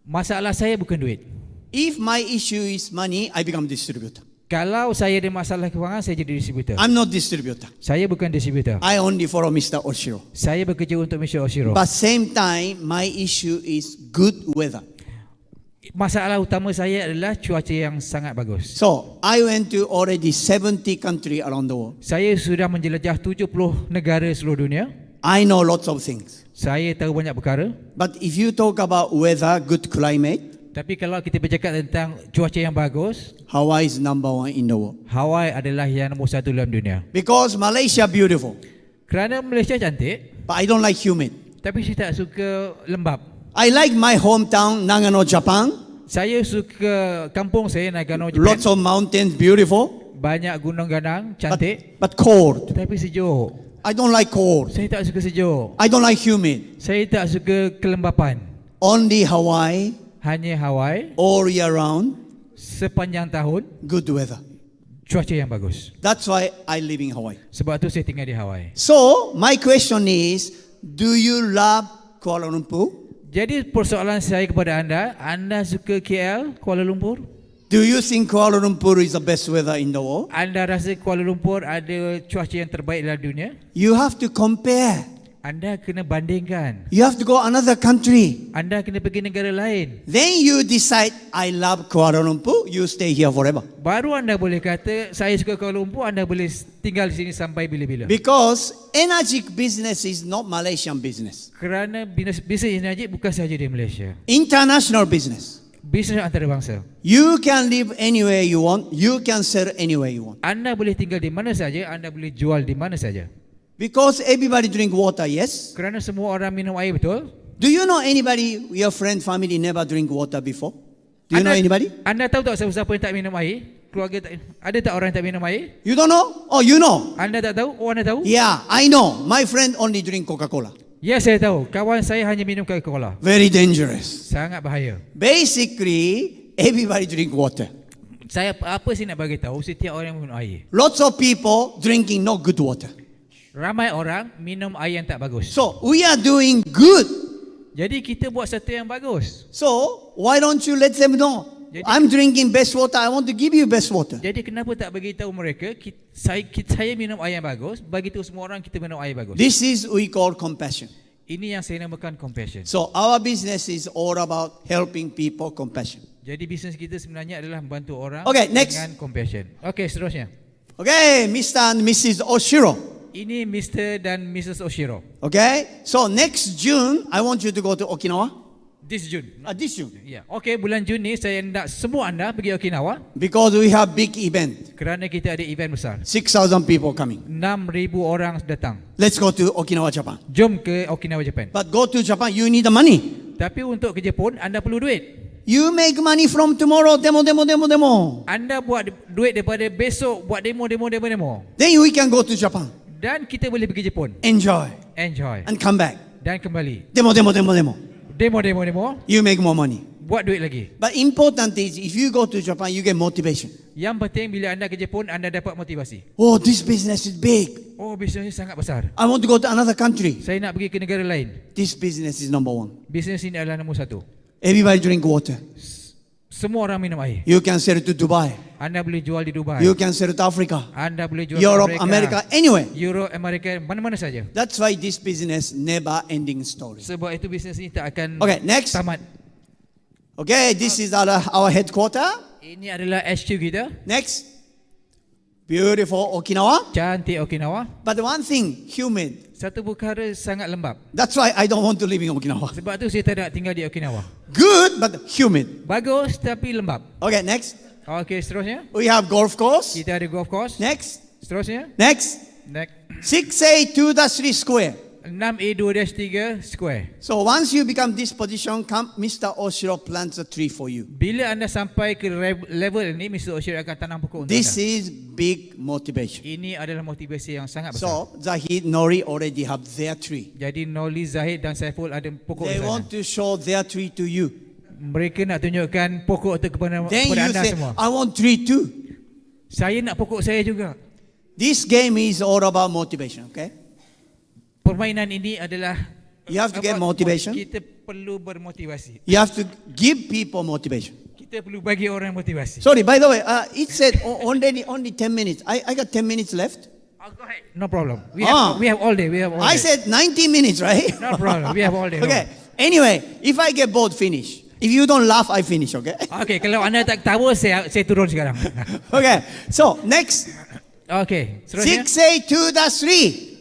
Masalah saya bukan duit. If my issue is money, I become distributor. Kalau saya ada masalah kewangan, saya jadi distributor. I'm not distributor. Saya bukan distributor. I only follow Mr. Oshiro. Saya bekerja untuk Mr. Oshiro. But same time, my issue is good weather. Masalah utama saya adalah cuaca yang sangat bagus. So I went to already 70 countries around the world. Saya sudah menjelajah 70 negara seluruh dunia. I know lots of things. Saya tahu banyak perkara. But if you talk about weather, good climate, Tapi kalau kita bercakap tentang cuaca yang bagus, Hawaii is number one in the world. Hawaii adalah yang nombor 1 dalam dunia. Because Malaysia beautiful, Kerana Malaysia cantik, but I don't like humid. tapi saya tak suka lembap. I like my hometown, Nagano, Japan. Saya suka kampung saya, Nagano, Lots Japan. of mountains, beautiful, Banyak gunung ganang, cantik, but cold. tapi sejuk. I don't like cold. Saya tak suka sejuk. I don't like humid. Saya tak suka kelembapan. Only Hawaii, Hanya Hawaii, all year round, sepanjang tahun, good weather. cuaca yang bagus. That's why I live in Hawaii. Sebab tu saya tinggal di Hawaii. So, my question is, do you love Kuala Lumpur? Jadi persoalan saya kepada anda suka KL, Kuala Lumpur? Do you think Kuala Lumpur is the best weather in the world? Anda rasa Kuala Lumpur ada cuaca yang terbaik dalam dunia? You have to compare. Anda kena bandingkan. You have to go another country. Anda kena pergi negara lain. Then you decide, I love Kuala Lumpur, you stay here forever. Baru anda boleh kata, saya suka Kuala Lumpur, anda boleh tinggal di sini sampai bila-bila. Because energy business is not Malaysian business. Kerana bisnes energi bukan sahaja di Malaysia. International business. Bisnes antarabangsa. You can live anywhere you want, you can sell anywhere you want. Anda boleh tinggal di mana saja, anda boleh jual di mana saja. Because everybody drink water, yes? Kerana semua orang minum air, betul? Do you know anybody, your friend, family never drink water before? Do you know anybody? Anda tahu tak siapa yang tak minum air? Keluarga tak, ada tak orang yang tak minum air? You don't know? Oh, you know? Anda tak tahu? Oh, anda tahu? Yeah, I know. My friend only drink Coca-Cola. Ya, saya tahu. Kawan saya hanya minum Coca-Cola. Very dangerous. Sangat bahaya. Basically, everybody drink water. Saya apa sih nak bagi tahu? Setiap orang minum air. Lots of people drinking not good water. Ramai orang minum air yang tak bagus. So, we are doing good. Jadi kita buat satu yang bagus. So, why don't you let them know? I'm drinking best water. I want to give you best water. Jadi kenapa tak bagi tahu mereka saya minum air yang bagus, bagi tahu semua orang kita minum air bagus. This is we call compassion. Ini yang saya namakan compassion. So, our business is all about helping people, compassion. Jadi bisnes kita sebenarnya adalah membantu orang Okay, next. dengan compassion. Okey, seterusnya. Okay, Mr. and Mrs. Oshiro. Ini Mr. dan Mrs. Oshiro. Okay? So next June, I want you to go to Okinawa. This June. This June. Ya. Okey, bulan Jun ni saya nak semua anda pergi Okinawa Because we have big event. kerana kita ada event besar. 6,000 people coming. 6,000 orang datang. Let's go to Okinawa, Japan. Jom ke Okinawa, Japan. But go to Japan, you need the money. Tapi untuk ke Jepun, anda perlu duit. You make money from tomorrow, demo. Anda buat duit daripada besok buat demo. Then we can go to Japan. Dan kita boleh pergi Jepun. Enjoy. Enjoy. And come back. Dan kembali. Demo. Demo. You make more money. Buat duit lagi. But important is, if you go to Japan, you get motivation. Yang penting bila anda ke Jepun, anda dapat motivasi. Oh, this business is big. Oh, bisnes ini sangat besar. I want to go to another country. Saya nak pergi ke negara lain. This business is number one. Bisnes ini adalah nombor satu. Everybody drink water. Semua orang minum air. You can sell to Dubai. Anda boleh jual di Dubai. You can sell to Africa. Anda boleh jual Europe, di America, anywhere. Europe, Amerika, mana-mana saja. That's why this business never ending story. Sebab itu bisnes ini tak akan Okay, next. tamat. Okay, this is our headquarter. Ini adalah HQ kita. Next. Beautiful Okinawa. Cantik Okinawa. But one thing, humid. Satu perkara sangat lembab. That's why I don't want to live in Okinawa. Sebab tu saya tak nak tinggal di Okinawa. Good, but humid. Bagus tapi lembab. Okay, next. Okey, seterusnya. We have golf course. Kita ada golf course. Next. Seterusnya. Next. Next. 6A2-3 square. 6A2-3 square. So once you become this position, come Mr. Oshiro plants a tree for you. Bila anda sampai ke level ini, Mr. Oshiro akan tanam pokok untuk This anda. is big motivation. Ini adalah motivasi yang sangat besar. So Zahid, Nori already have their tree. Jadi Noli, Zahid dan Saiful ada pokok They di sana. want to show their tree to you. Mereka nak tunjukkan pokok itu kepada Then you anda say, semua. I want tree too. Saya nak pokok saya juga. This game is all about motivation, okay? Permainan ini adalah You have to get about- motivation. Kita perlu bermotivasi. You have to give people motivation. Kita perlu bagi orang motivasi. Sorry, by the way, it said only 10 minutes. I got 10 minutes left. Go ahead. No problem. Ah. We have all day. We have all I day. said 90 minutes, right? No problem. We have all day. Okay. Anyway, if I get bored, finish. If you don't laugh, I finish, okay? Okay, kalau anda tak tahu, saya turun sekarang. Okay. So, next. Okay, seterusnya. 6A2-3.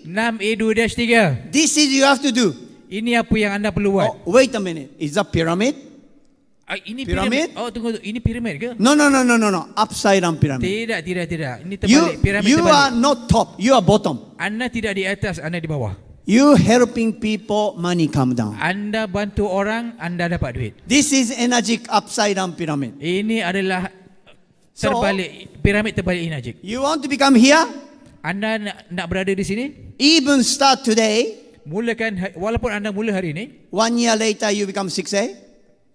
6A2-3. This is you have to do. Ini apa yang anda perlu buat? Oh, wait a minute. Is that pyramid? Ini Pyramid? Oh, tunggu. Ini piramid ke? No. Upside down pyramid. Tidak. Ini terbalik. Piramid You are terbalik. not top. You are bottom. Anda tidak di atas, anda di bawah. You helping people, money come down. Anda bantu orang, anda dapat duit. This is energetic upside down pyramid. Ini adalah So- terbalik, piramid terbalik energik. You want to become here? Anda nak berada di sini? Even start today. Mulakan, walaupun anda mula hari ini, 1 year later, you become 6A.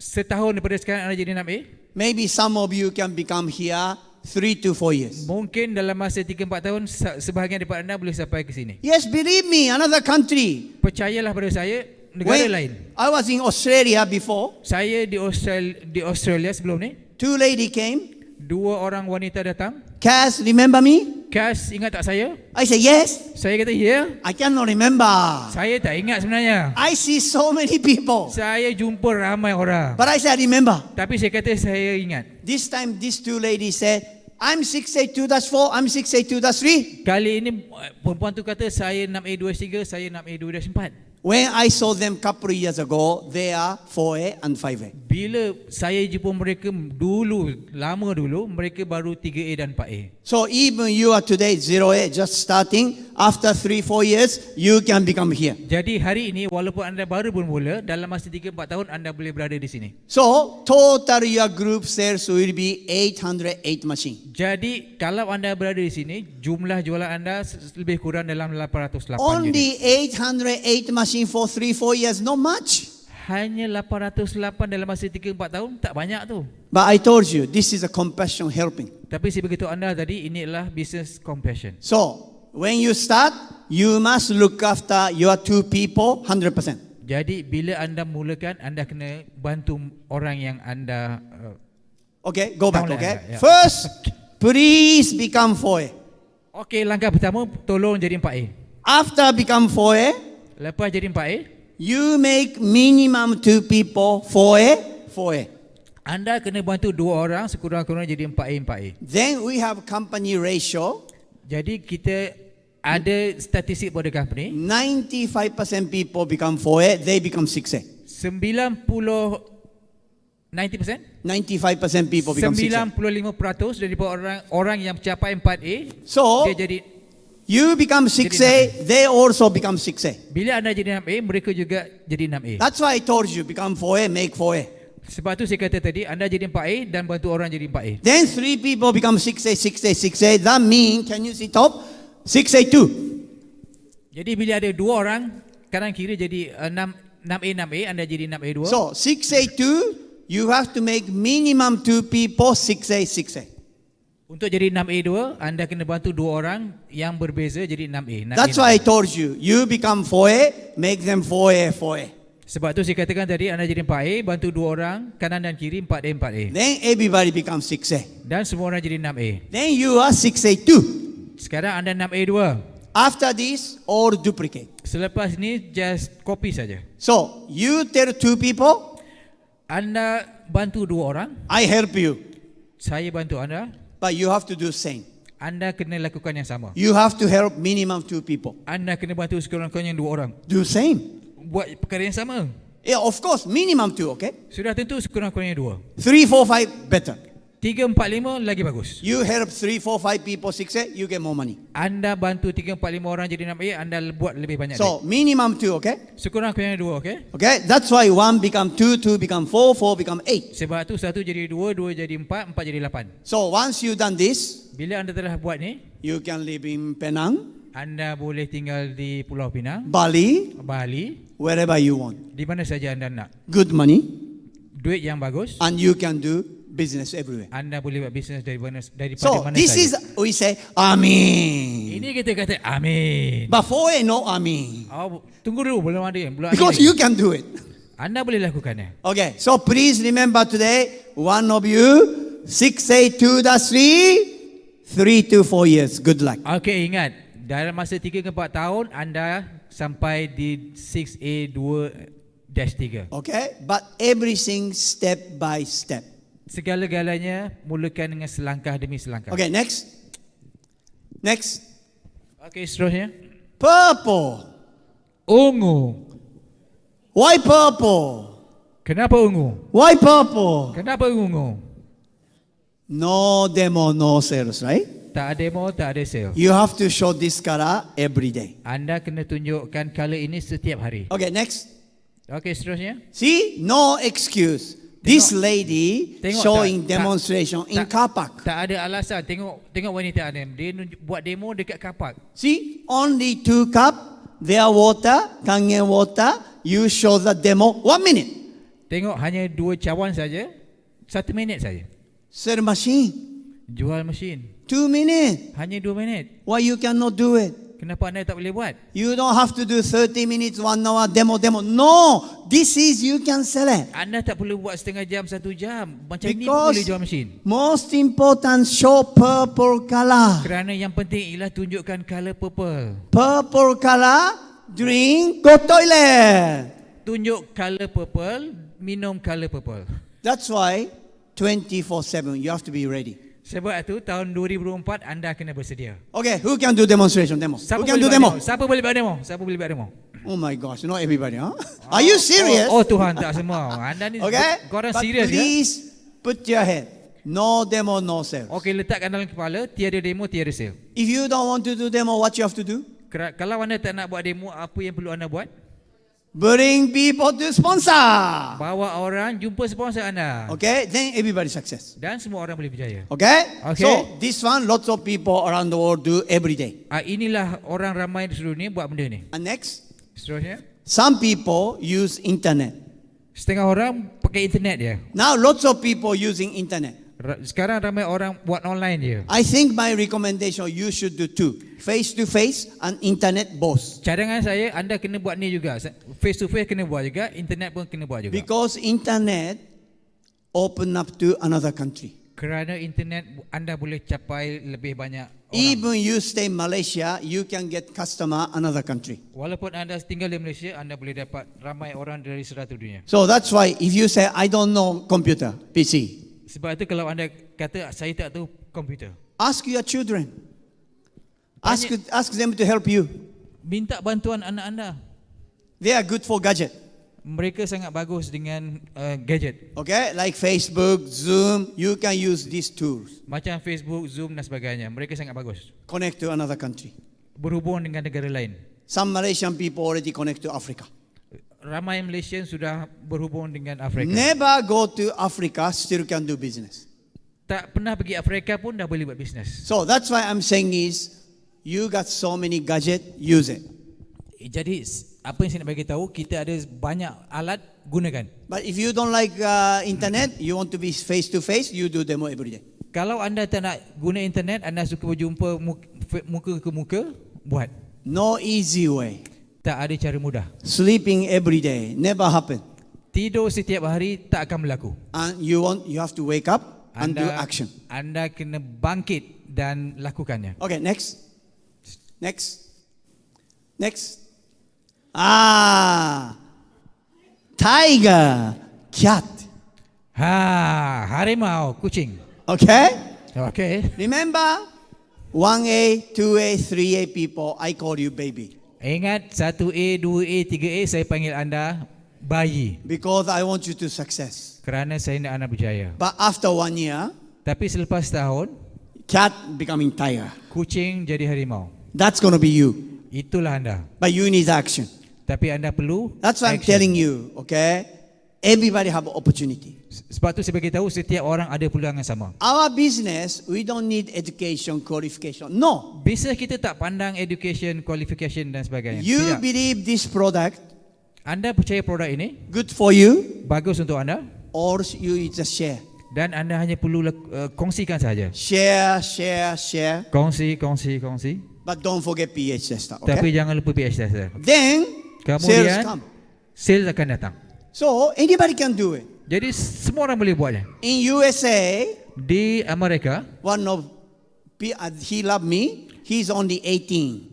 setahun daripada sekarang anda jadi 6A. Maybe some of you can become here 3 to 4 years. Mungkin dalam masa 3-4 tahun, sebahagian daripada anda boleh sampai ke sini. Yes, believe me, another country. Percayalah pada saya, negara lain. I was in Australia before, Saya di Australia sebelum ni, 2 lady came. 2 orang wanita datang. Cass, remember me? Kas, ingat tak saya? I said, yes. Saya kata, ya. I cannot remember. Saya tak ingat sebenarnya. I see so many people. Saya jumpa ramai orang. But I said, I remember. Tapi saya kata, saya ingat. This time, these 2 ladies said, I'm 6A2-4, I'm 6A2-3. Kali ini, perempuan tu kata, saya 6A2-3, saya 6A2-4. When I saw them couple of years ago, they are 4A and 5A. Bila saya jumpa mereka lama dulu, mereka baru 3A dan 4A. So even you are today 0A, just starting, after 3-4 years, you can become here. Jadi hari ini, walaupun anda baru bermula, dalam masa 3-4 tahun, anda boleh berada di sini. So total your group sales will be 808 machine. Jadi, kalau anda berada di sini, jumlah jualan anda lebih kurang dalam 808 unit. Only 808 machine for 3-4 years, not much. Hanya 808 dalam masa 3-4 tahun, tak banyak tu. But I told you, this is a compassion helping. Tapi saya beritahu anda tadi, ini adalah business compassion. So when you start, you must look after your 2 people 100%. Jadi, bila anda mulakan, anda kena bantu orang yang anda... Okay, go back, Downline, okay? yeah. First, please become 4A. Okey, langkah pertama, tolong jadi 4A. After become 4A, Lepas jadi 4A, you make minimum 2 people 4A. anda kena bantu 2 orang, sekurang-kurangnya jadi 4A. Then we have company ratio. Jadi, kita Ada statistik pada company 95% people become 4A, they become 6A. 90% 95% people become 6A. 95% daripada orang yang mencapai 4A So, dia jadi you become 6A, they also become 6A. bila anda jadi 6A mereka juga jadi 6A. That's why I told you, become 4A, make 4A. Sebab tu saya kata tadi anda jadi 4A dan bantu orang jadi 4A. Then 3 people become 6A, 6A, 6A. That means, can you see top? 6A2. Jadi bila ada dua orang kanan kiri jadi 6A anda jadi 6A2. So 6A2, you have to make minimum 2 people 6A, 6A. Untuk jadi 6A2 anda kena bantu dua orang yang berbeza jadi 6A. That's why I told you, you become 4A, make them 4A, 4A. Sebab tu saya katakan tadi anda jadi 4A, bantu dua orang kanan dan kiri 4A 4A. Then everybody becomes 6A. Dan semua orang jadi 6A. Then you are 6A2. Sekarang anda 6A2. After this, all duplicate. Selepas ni just copy saja. So you tell 2 people, Anda bantu dua orang, I help you, saya bantu anda. but you have to do same. Anda kena lakukan yang sama. You have to help minimum 2 people. Anda kena bantu sekurang-kurangnya dua orang. Do same. Buat perkara yang sama. Yeah, of course, minimum 2, okay? Sudah tentu sekurang-kurangnya dua. 3, 4, 5, better. 3, 4, 5 lagi bagus. You help 3, 4, 5 people 6A, you get more money. Anda bantu 3, 4, 5 orang jadi 6A, anda buat lebih banyak duit. So minimum 2, okay? Sekurang-kurangnya dua, okey? Okay, that's why 1 become 2, 2 become 4, 4 become 8. Sebab tu 1 jadi 2, 2 jadi 4, 4 jadi 8. So once you done this, Bila anda telah buat ni, you can live in Penang, anda boleh tinggal di Pulau Pinang, Bali, Bali, wherever you want. di mana saja anda nak. Good money, Duit yang bagus, and you can do business everywhere. anda boleh buat bisnes daripada So mana this saja. is, we say, Amin. Ini kita kata amin. But 4A, no Amin. Oh, tunggu dulu belum ada. Because you can do it. Anda boleh lakukannya. Okay, so please remember today, one of you, 6A to the 3 to 4 years. Good luck. Okey, ingat dalam masa 3 ke 4 tahun anda sampai di 6A2-3. Okay, but everything step by step. Segala-galanya mulakan dengan selangkah demi selangkah. Okay, next. Next. Okey, seterusnya. Purple. Ungu. Why purple? Kenapa ungu? Why purple? Kenapa ungu? No demo, no sales, right? Tak ada demo, tak ada sale. You have to show this color every day. Anda kena tunjukkan color ini setiap hari. Okay, next. Okey, seterusnya. See, no excuse. This lady tengok showing tak- demonstration in car park. Tak ada alasan. Tengok wanita ni. Dia buat demo dekat kapak. See, only 2 cup, their water, Kangen water. You show the demo 1 minute. Tengok hanya 2 cawan saja. 1 minit saja. Sell machine Jual mesin. 2 minutes. Hanya 2 minit. Why you cannot do it? Kenapa anda tak boleh buat? You don't have to do 30 minutes, 1 hour demo. No, this is you can sell it. Anda tak perlu buat setengah jam, 1 jam. Macam ni pun Because boleh jual mesin. most important, show purple color. Kerana yang penting ialah tunjukkan color purple. Purple color, drink, go toilet. Tunjuk color purple, minum color purple. That's why 24/7 you have to be ready. Sebab itu tahun 2004 anda kena bersedia. Okay, who can do demonstration demo? Siapa Who can boleh do buat demo? Siapa boleh buat demo? Siapa boleh buat demo? Oh my gosh, not everybody, huh? Are you serious? Oh Tuhan, tak semua. Anda ni Okay, korang but serius ya? please put your head. No demo, no sales. Okey, letakkan dalam kepala, tiada demo, tiada sale. If you don't want to do demo, what you have to do? Kalau anda tak nak buat demo, apa yang perlu anda buat? Bring people to sponsor. Bawa orang jumpa sponsor anda. Okay, then everybody success. Dan semua orang boleh berjaya. Okay? Okay. So this one, lots of people around the world do every day. Inilah orang ramai di seluruh dunia buat benda ni. And next, Seterusnya, some people use internet. setengah orang pakai internet dia. Now lots of people using internet. Sekarang ramai orang buat online dia. I think my recommendation, you should do 2. Face to face and internet both. Cadangan saya, anda kena buat ni juga. Face to face kena buat juga, internet pun kena buat juga. Because internet open up to another country. Kerana internet anda boleh capai lebih banyak orang. Even you stay in Malaysia, you can get customer another country. Walaupun anda tinggal di Malaysia, anda boleh dapat ramai orang dari seluruh dunia. So that's why if you say, I don't know computer, PC, Sebab itu kalau anda kata saya tak tahu komputer, ask your children. Ask them to help you. Minta bantuan anak anda. They are good for gadget. Mereka sangat bagus dengan gadget. Okay, like Facebook, Zoom, you can use these tools. Macam Facebook, Zoom dan sebagainya. Mereka sangat bagus. Connect to another country. Berhubung dengan negara lain. Some Malaysian people already connect to Africa. Ramai Malaysian sudah berhubung dengan Afrika. Never go to Africa, still can do business. Tak pernah pergi Afrika pun dah boleh buat bisnes. So that's why I'm saying is, you got so many gadget, use it. Jadi apa yang saya nak bagi tahu, kita ada banyak alat, gunakan. But if you don't like internet, you want to be face to face, you do demo every day. Kalau anda tak nak guna internet, anda suka berjumpa muka ke muka, buat. No easy way. Tak ada cara mudah. Sleeping every day, never happen. Tidur setiap hari tak akan berlaku. And you have to wake up and do action. Anda kena bangkit dan lakukannya. Okay, next. Tiger, cat. Harimau, kucing. Okay? Okay. Remember, 1A, 2A, 3A people, I call you baby. Ingat 1A, 2A, 3A saya panggil anda bayi. Because I want you to success. Kerana saya nak anda berjaya. But after 1 year, Tapi selepas tahun, cat becoming tiger. kucing jadi harimau. That's going to be you. Itulah anda. But you need action. Tapi anda perlu That's why I'm action. telling you, okay? Everybody have opportunity. Sebab tu saya beritahu setiap orang ada peluang yang sama. Our business, we don't need education, qualification. No. Bisnes kita tak pandang education, qualification dan sebagainya. You Tidak. believe this product Anda percaya produk ini good for you, bagus untuk anda or you just share. dan anda hanya perlu kongsikan saja. Share. Kongsi. But don't forget PH tester, Tapi okay? jangan lupa PH tester. Then, sales Kemudian come. sales akan datang. So, anybody can do it. Jadi semua orang boleh buatnya. In USA, Di Amerika one of, he loved me, he's only 18.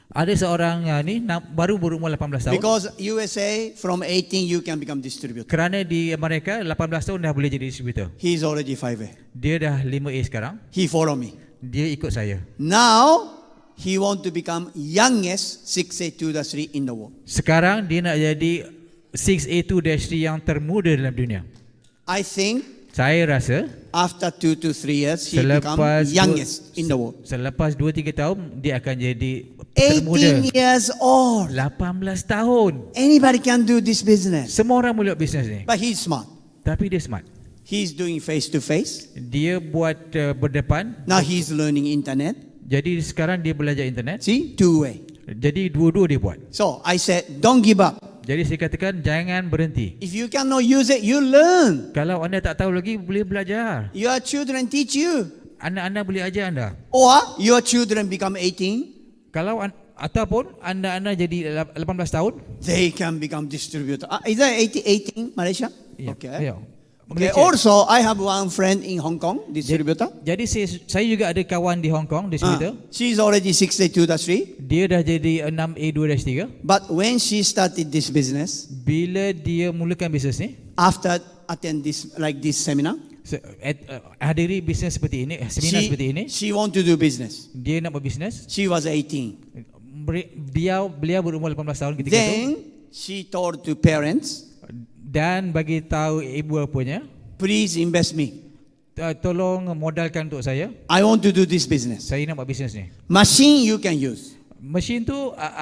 ada seorang ni baru berumur 18 tahun. Because USA, from 18 you can become distributor. Kerana di Amerika 18 tahun dah boleh jadi distributor. He's already 5A. Dia dah 5A sekarang. He follow me. Dia ikut saya. Now, he want to become youngest 6A2-3 in the world. Sekarang dia nak jadi 6A2-3 yang termuda dalam dunia. I think Saya rasa after 2 to 3 years, he become youngest in the world. Selepas 2-3 tahun dia akan jadi termuda. 18 years old. 18 tahun. Anybody can do this business. Semua orang boleh buat bisnes ni. But he's smart. Tapi dia smart. He's doing face to face. Dia buat berdepan. Now he's learning internet. Jadi sekarang dia belajar internet. See, 2-way. Jadi dua-dua dia buat. So I said, don't give up. Jadi saya katakan jangan berhenti. If you cannot use it, you learn. Kalau anda tak tahu lagi, boleh belajar. Your children teach you. Anak-anak boleh ajar anda. Or your children become 18, Kalau ataupun anda jadi 18 tahun. they can become distributor. Is that 18 Malaysia? Ya, Okay. ya. Okay. Malaysia. Also, I have one friend in Hong Kong, distributor. Jadi saya juga ada kawan di Hong Kong, distributor. She's already 6A2-3. Dia dah jadi 6A2-3. But when she started this business, Bila dia mulakan bisnes ni, after attend this seminar, hadiri bisnes seperti ini, seminar seperti ini, she want to do business. dia nak berbisnes. She was 18. Beliau berumur 18 tahun ketika itu. Then she told to parents, Dan bagi tahu ibu bapanya, please invest me. tolong modalkan untuk saya. I want to do this business. Saya nak buat bisnes ni. Machine you can use. Mesin tu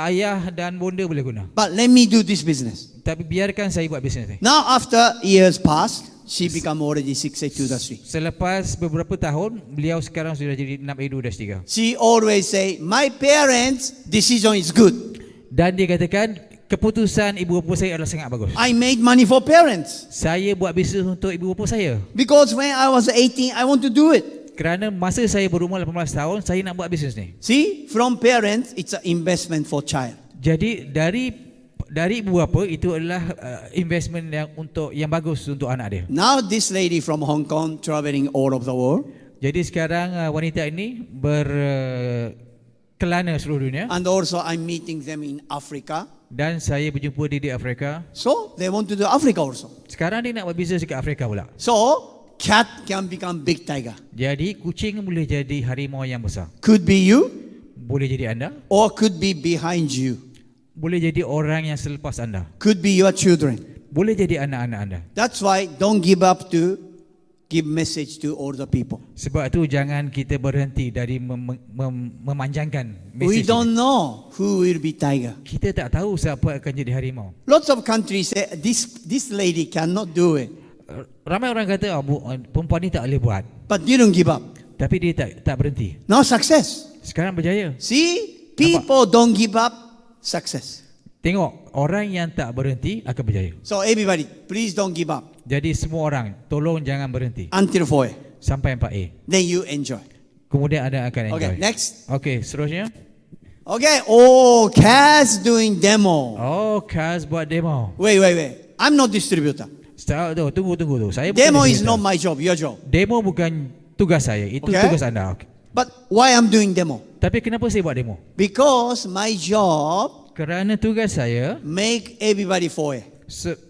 ayah dan bonda boleh guna. But let me do this business. Tapi biarkan saya buat bisnes ni. Now after years passed, she become already 6A2-3. Selepas beberapa tahun, beliau sekarang sudah jadi 6A2-3. She always say, my parents' decision is good. Dan dia katakan, keputusan ibu bapa saya adalah sangat bagus. I made money for parents. Saya buat bisnes untuk ibu bapa saya. Because when I was 18, I want to do it. Kerana masa saya berumur 18 tahun, saya nak buat bisnes ni. See, from parents, it's an investment for child. Jadi dari ibu bapa itu adalah investment yang bagus untuk anak dia. Now this lady from Hong Kong traveling all over the world. Jadi sekarang wanita ini berkelana seluruh dunia. And also I'm meeting them in Africa. Dan saya berjumpa dia di Afrika. So they want to do Africa also. Sekarang dia nak buat bisnes dekat Afrika pula. So cat can become big tiger. Jadi kucing boleh jadi harimau yang besar. Could be you. boleh jadi anda, or could be behind you, boleh jadi orang yang selepas anda, could be your children. boleh jadi anak-anak anda. That's why don't give up to give message to all the people. Sebab tu jangan kita berhenti dari memanjangkan We mesej. don't know who will be tiger. Kita tak tahu siapa akan jadi harimau. Lots of countries say this lady cannot do it, Ramai orang kata perempuan ni tak boleh buat, but you don't give up. tapi dia tak berhenti. Now success. Sekarang berjaya. See, people don't give up, success. Tengok, orang yang tak berhenti akan berjaya. So everybody, please don't give up Jadi semua orang, tolong jangan berhenti until 4A. sampai 4A. Then you enjoy. Kemudian anda akan enjoy. Okay, next. Okey, seterusnya. Okay, oh, Kaz doing demo. Oh, Kaz buat demo. Wait. I'm not distributor. Start tu, tunggu tu. Saya bukan Demo is distributor. not my job, your job. Demo bukan tugas saya, itu Okay. tugas anda. Okay. But why I'm doing demo? Tapi kenapa saya buat demo? Because my job Kerana tugas saya make everybody 4A.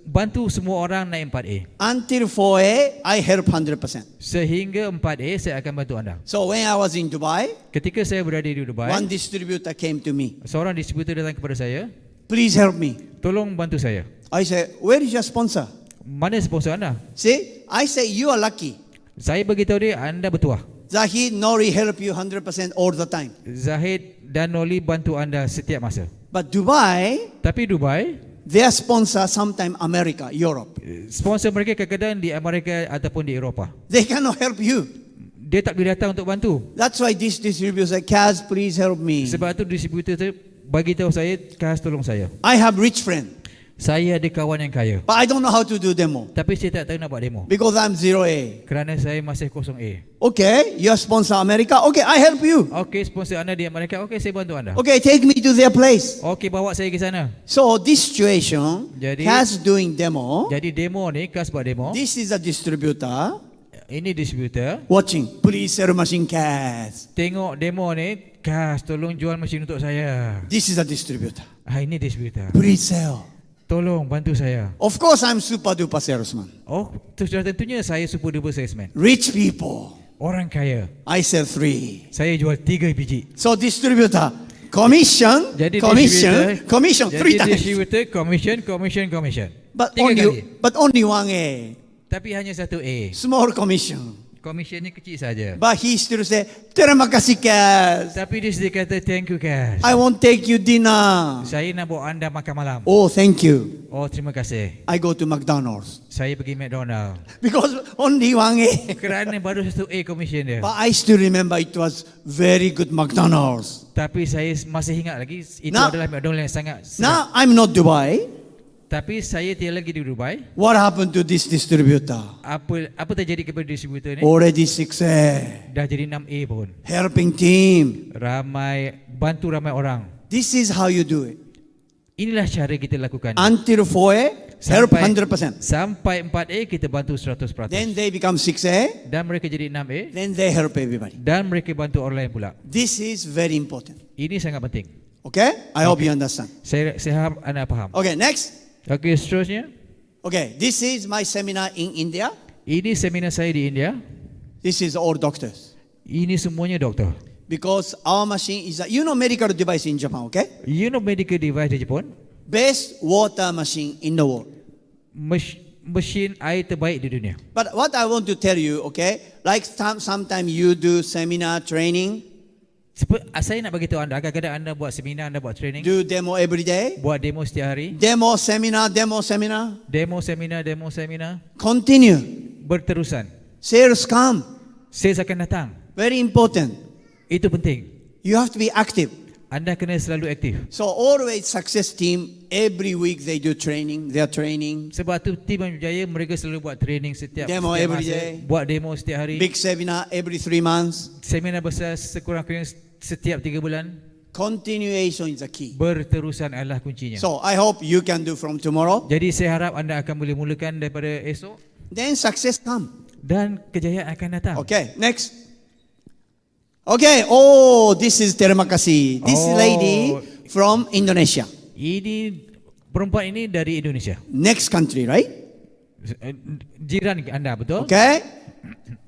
bantu semua orang naik 4A. Until 4A, I help 100%. Sehingga 4A saya akan bantu anda. So when I was in Dubai, Ketika saya berada di Dubai, one distributor came to me. seorang distributor datang kepada saya, Please help me. tolong bantu saya. I said, where is your sponsor? Mana sponsor anda? See, I say you are lucky. Saya beritahu dia, anda bertuah. Zahid, Nori help you 100% all the time. Zahid dan Noli bantu anda setiap masa. But Dubai, Tapi Dubai, their sponsor sometime America, Europe. sponsor mereka kadang-kadang di Amerika ataupun di Eropah. They cannot help you. Dia tak boleh datang untuk bantu. That's why this distributor said, Kaz, please help me. Sebab tu distributor tu bagi tahu saya, Kaz tolong saya. I have rich friend, Saya ada kawan yang kaya, but I don't know how to do demo tapi saya tak tahu nak buat demo. because I'm 0A. Kerana saya masih 0A. Okay, your sponsor America. Okay, I help you. Okey, sponsor anda di Amerika. Okey, saya bantu anda. Okay, take me to their place. Okey, bawa saya ke sana. So this situation, Jadi- Kaz doing demo. Jadi demo ni, Kaz buat demo. This is a distributor Ini distributor. watching. Please sell machine Kaz. Tengok demo ni, Kaz tolong jual mesin untuk saya. This is a distributor. Ini distributor. Please sell. Tolong bantu saya. Of course, I'm super duper salesman. Oh, sudah tentunya saya super duper salesman. Rich people, Orang kaya. I sell 3. Saya jual 3 biji. So distributor, commission, Jadi commission, distributor- commission, 3 Jadi times. distributor commission. But 3 kali. only 1A. Tapi hanya 1A. Small commission. Komisen ni kecil saja. But he still say, terima kasih Kaz. Tapi dia sedih kata thank you Kaz. I won't take you dinner. Saya nak bawa anda makan malam. Oh, thank you. Oh, terima kasih. I go to McDonald's. Saya pergi McDonald. Because only 1A. Kerana baru 1A komisen dia. But I still remember it was very good McDonald's. Tapi saya masih ingat lagi itu Now- adalah McDonald yang sangat sedap. Now I'm not Dubai. Tapi saya tidak lagi di Dubai. What happened to this distributor? Apa terjadi kepada distributor ni? Already 6A. Dah jadi 6A pun. Helping team. Bantu ramai orang. This is how you do it. Inilah cara kita lakukan. Until 4A, help 100%. Sampai 4A kita bantu 100%. Then they become 6A. Dan mereka jadi 6A. Then they help everybody. Dan mereka bantu orang lain pula. This is very important. Ini sangat penting. Okay? I hope you understand. Saya harap anda faham. Okay, next. Okey, seterusnya. Okay, this is my seminar in India. Ini seminar saya di India. This is all doctors. Ini semuanya doktor. Because our machine is a, medical device in Japan, okay? You know medical device di Jepun? Best water machine in the world. Mesin air terbaik di dunia. But what I want to tell you, okay? Like sometimes you do seminar training, Saya nak bagi tahu anda, kadang-kadang anda buat seminar, anda buat training, do demo every day. buat demo setiap hari, Demo seminar, demo seminar. demo seminar, Continue. berterusan. Sales come. Sales akan datang. Very important. Itu penting. You have to be active. Anda kena selalu aktif. So always success team, every week they do training, they are training. Sebab tu tim yang berjaya mereka selalu buat training setiap Demo setiap every masa, day. buat demo setiap hari. Big seminar every 3 months. Seminar besar sekurang-kurangnya setiap 3 bulan. Continuation is the key. Berterusan adalah kuncinya. So I hope you can do from tomorrow. Jadi saya harap anda akan boleh mulakan daripada esok Then success come. dan kejayaan akan datang. Okay, next. Okay, oh, this is terima kasih. This Oh. lady from Indonesia. Ini perempuan ini dari Indonesia. Next country, right? Jiran anda, betul? Okay.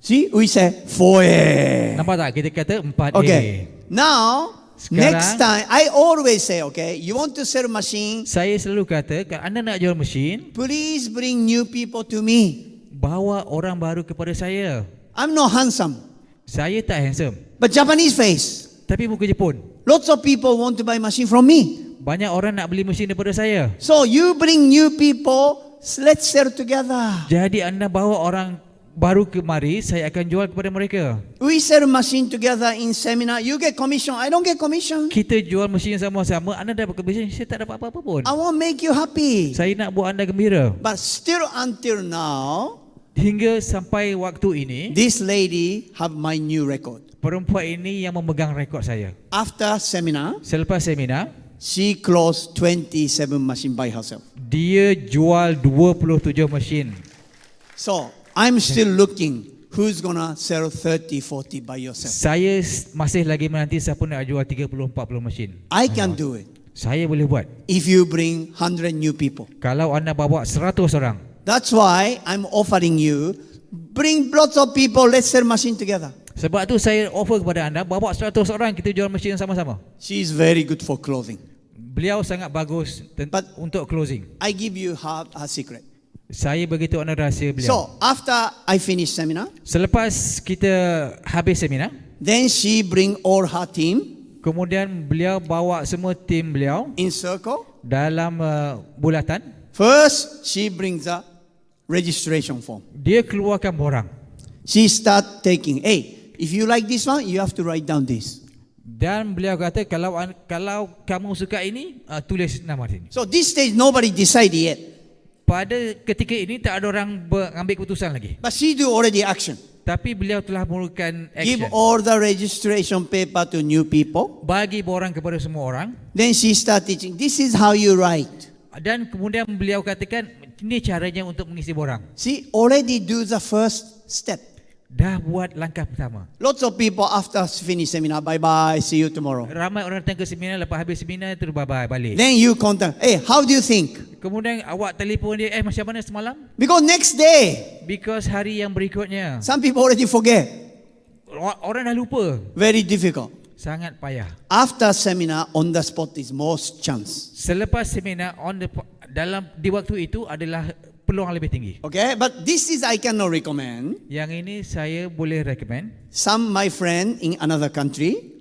See, we say 4A. Nampak tak? Kita kata 4A. Okay. Now, next Sekarang time, I always say, okay, you want to sell machine, saya selalu kata, kalau anda nak jual mesin, please bring new people to me. bawa orang baru kepada saya. I'm not handsome, Saya tak handsome, but Japanese face. tapi muka Jepun. Lots of people want to buy machine from me. Banyak orang nak beli mesin daripada saya. So you bring new people, let's sell together. Jadi anda bawa orang baru kemari, saya akan jual kepada mereka. We sell machine together in seminar. You get commission, I don't get commission. Kita jual mesin sama-sama, anda dapat commission, saya tak dapat apa-apa pun. I want to make you happy. Saya nak buat anda gembira. But still until now, Hingga sampai waktu ini, this lady have my new record. perempuan ini yang memegang rekod saya. After seminar, Selepas seminar, she closed 27 machine by herself. dia jual 27 mesin. So I'm still looking who's gonna sell 30, 40 by yourself. Saya masih lagi menanti siapa nak jual 30-40 mesin. I can do it Saya boleh buat. if you bring 100 new people. Kalau anda bawa 100 orang. That's why I'm offering you, bring lots of people, let's sell machine together. Sebab tu saya offer kepada anda, bawa 100 orang, kita jual mesin sama-sama. She is very good for clothing. Beliau sangat bagus But- untuk closing. I give you her secret. Saya beritahu anda rahsia beliau. So after I finish seminar, Selepas kita habis seminar, then she bring all her team kemudian beliau bawa semua tim beliau in circle. dalam bulatan. First, she brings a registration form. Dia keluarkan borang. She start taking, hey, if you like this one, you have to write down this. Dan beliau kata kalau kamu suka ini, tulis nama sini. So this stage, nobody decided yet. Pada ketika ini tak ada orang mengambil keputusan lagi. But she do already action. Tapi beliau telah mulakan Give action. all the registration paper to new people. Bagi borang kepada semua orang. Then she start teaching, this is how you write. Dan kemudian beliau katakan, ini caranya untuk mengisi borang. See, already do the first step. Dah buat langkah pertama. Lots of people after finish seminar, bye-bye, see you tomorrow. Ramai orang datang ke seminar, lepas habis seminar terus bye-bye balik. Then you contact, hey, how do you think? Kemudian awak telefon dia, macam mana semalam? Because next day, Because hari yang berikutnya, some people already forget. orang dah lupa. Very difficult. Sangat payah. After seminar, on the spot is most chance. Selepas seminar, di waktu itu adalah peluang lebih tinggi. Okay, but this is I cannot recommend. Yang ini saya boleh recommend. Some my friend in another country,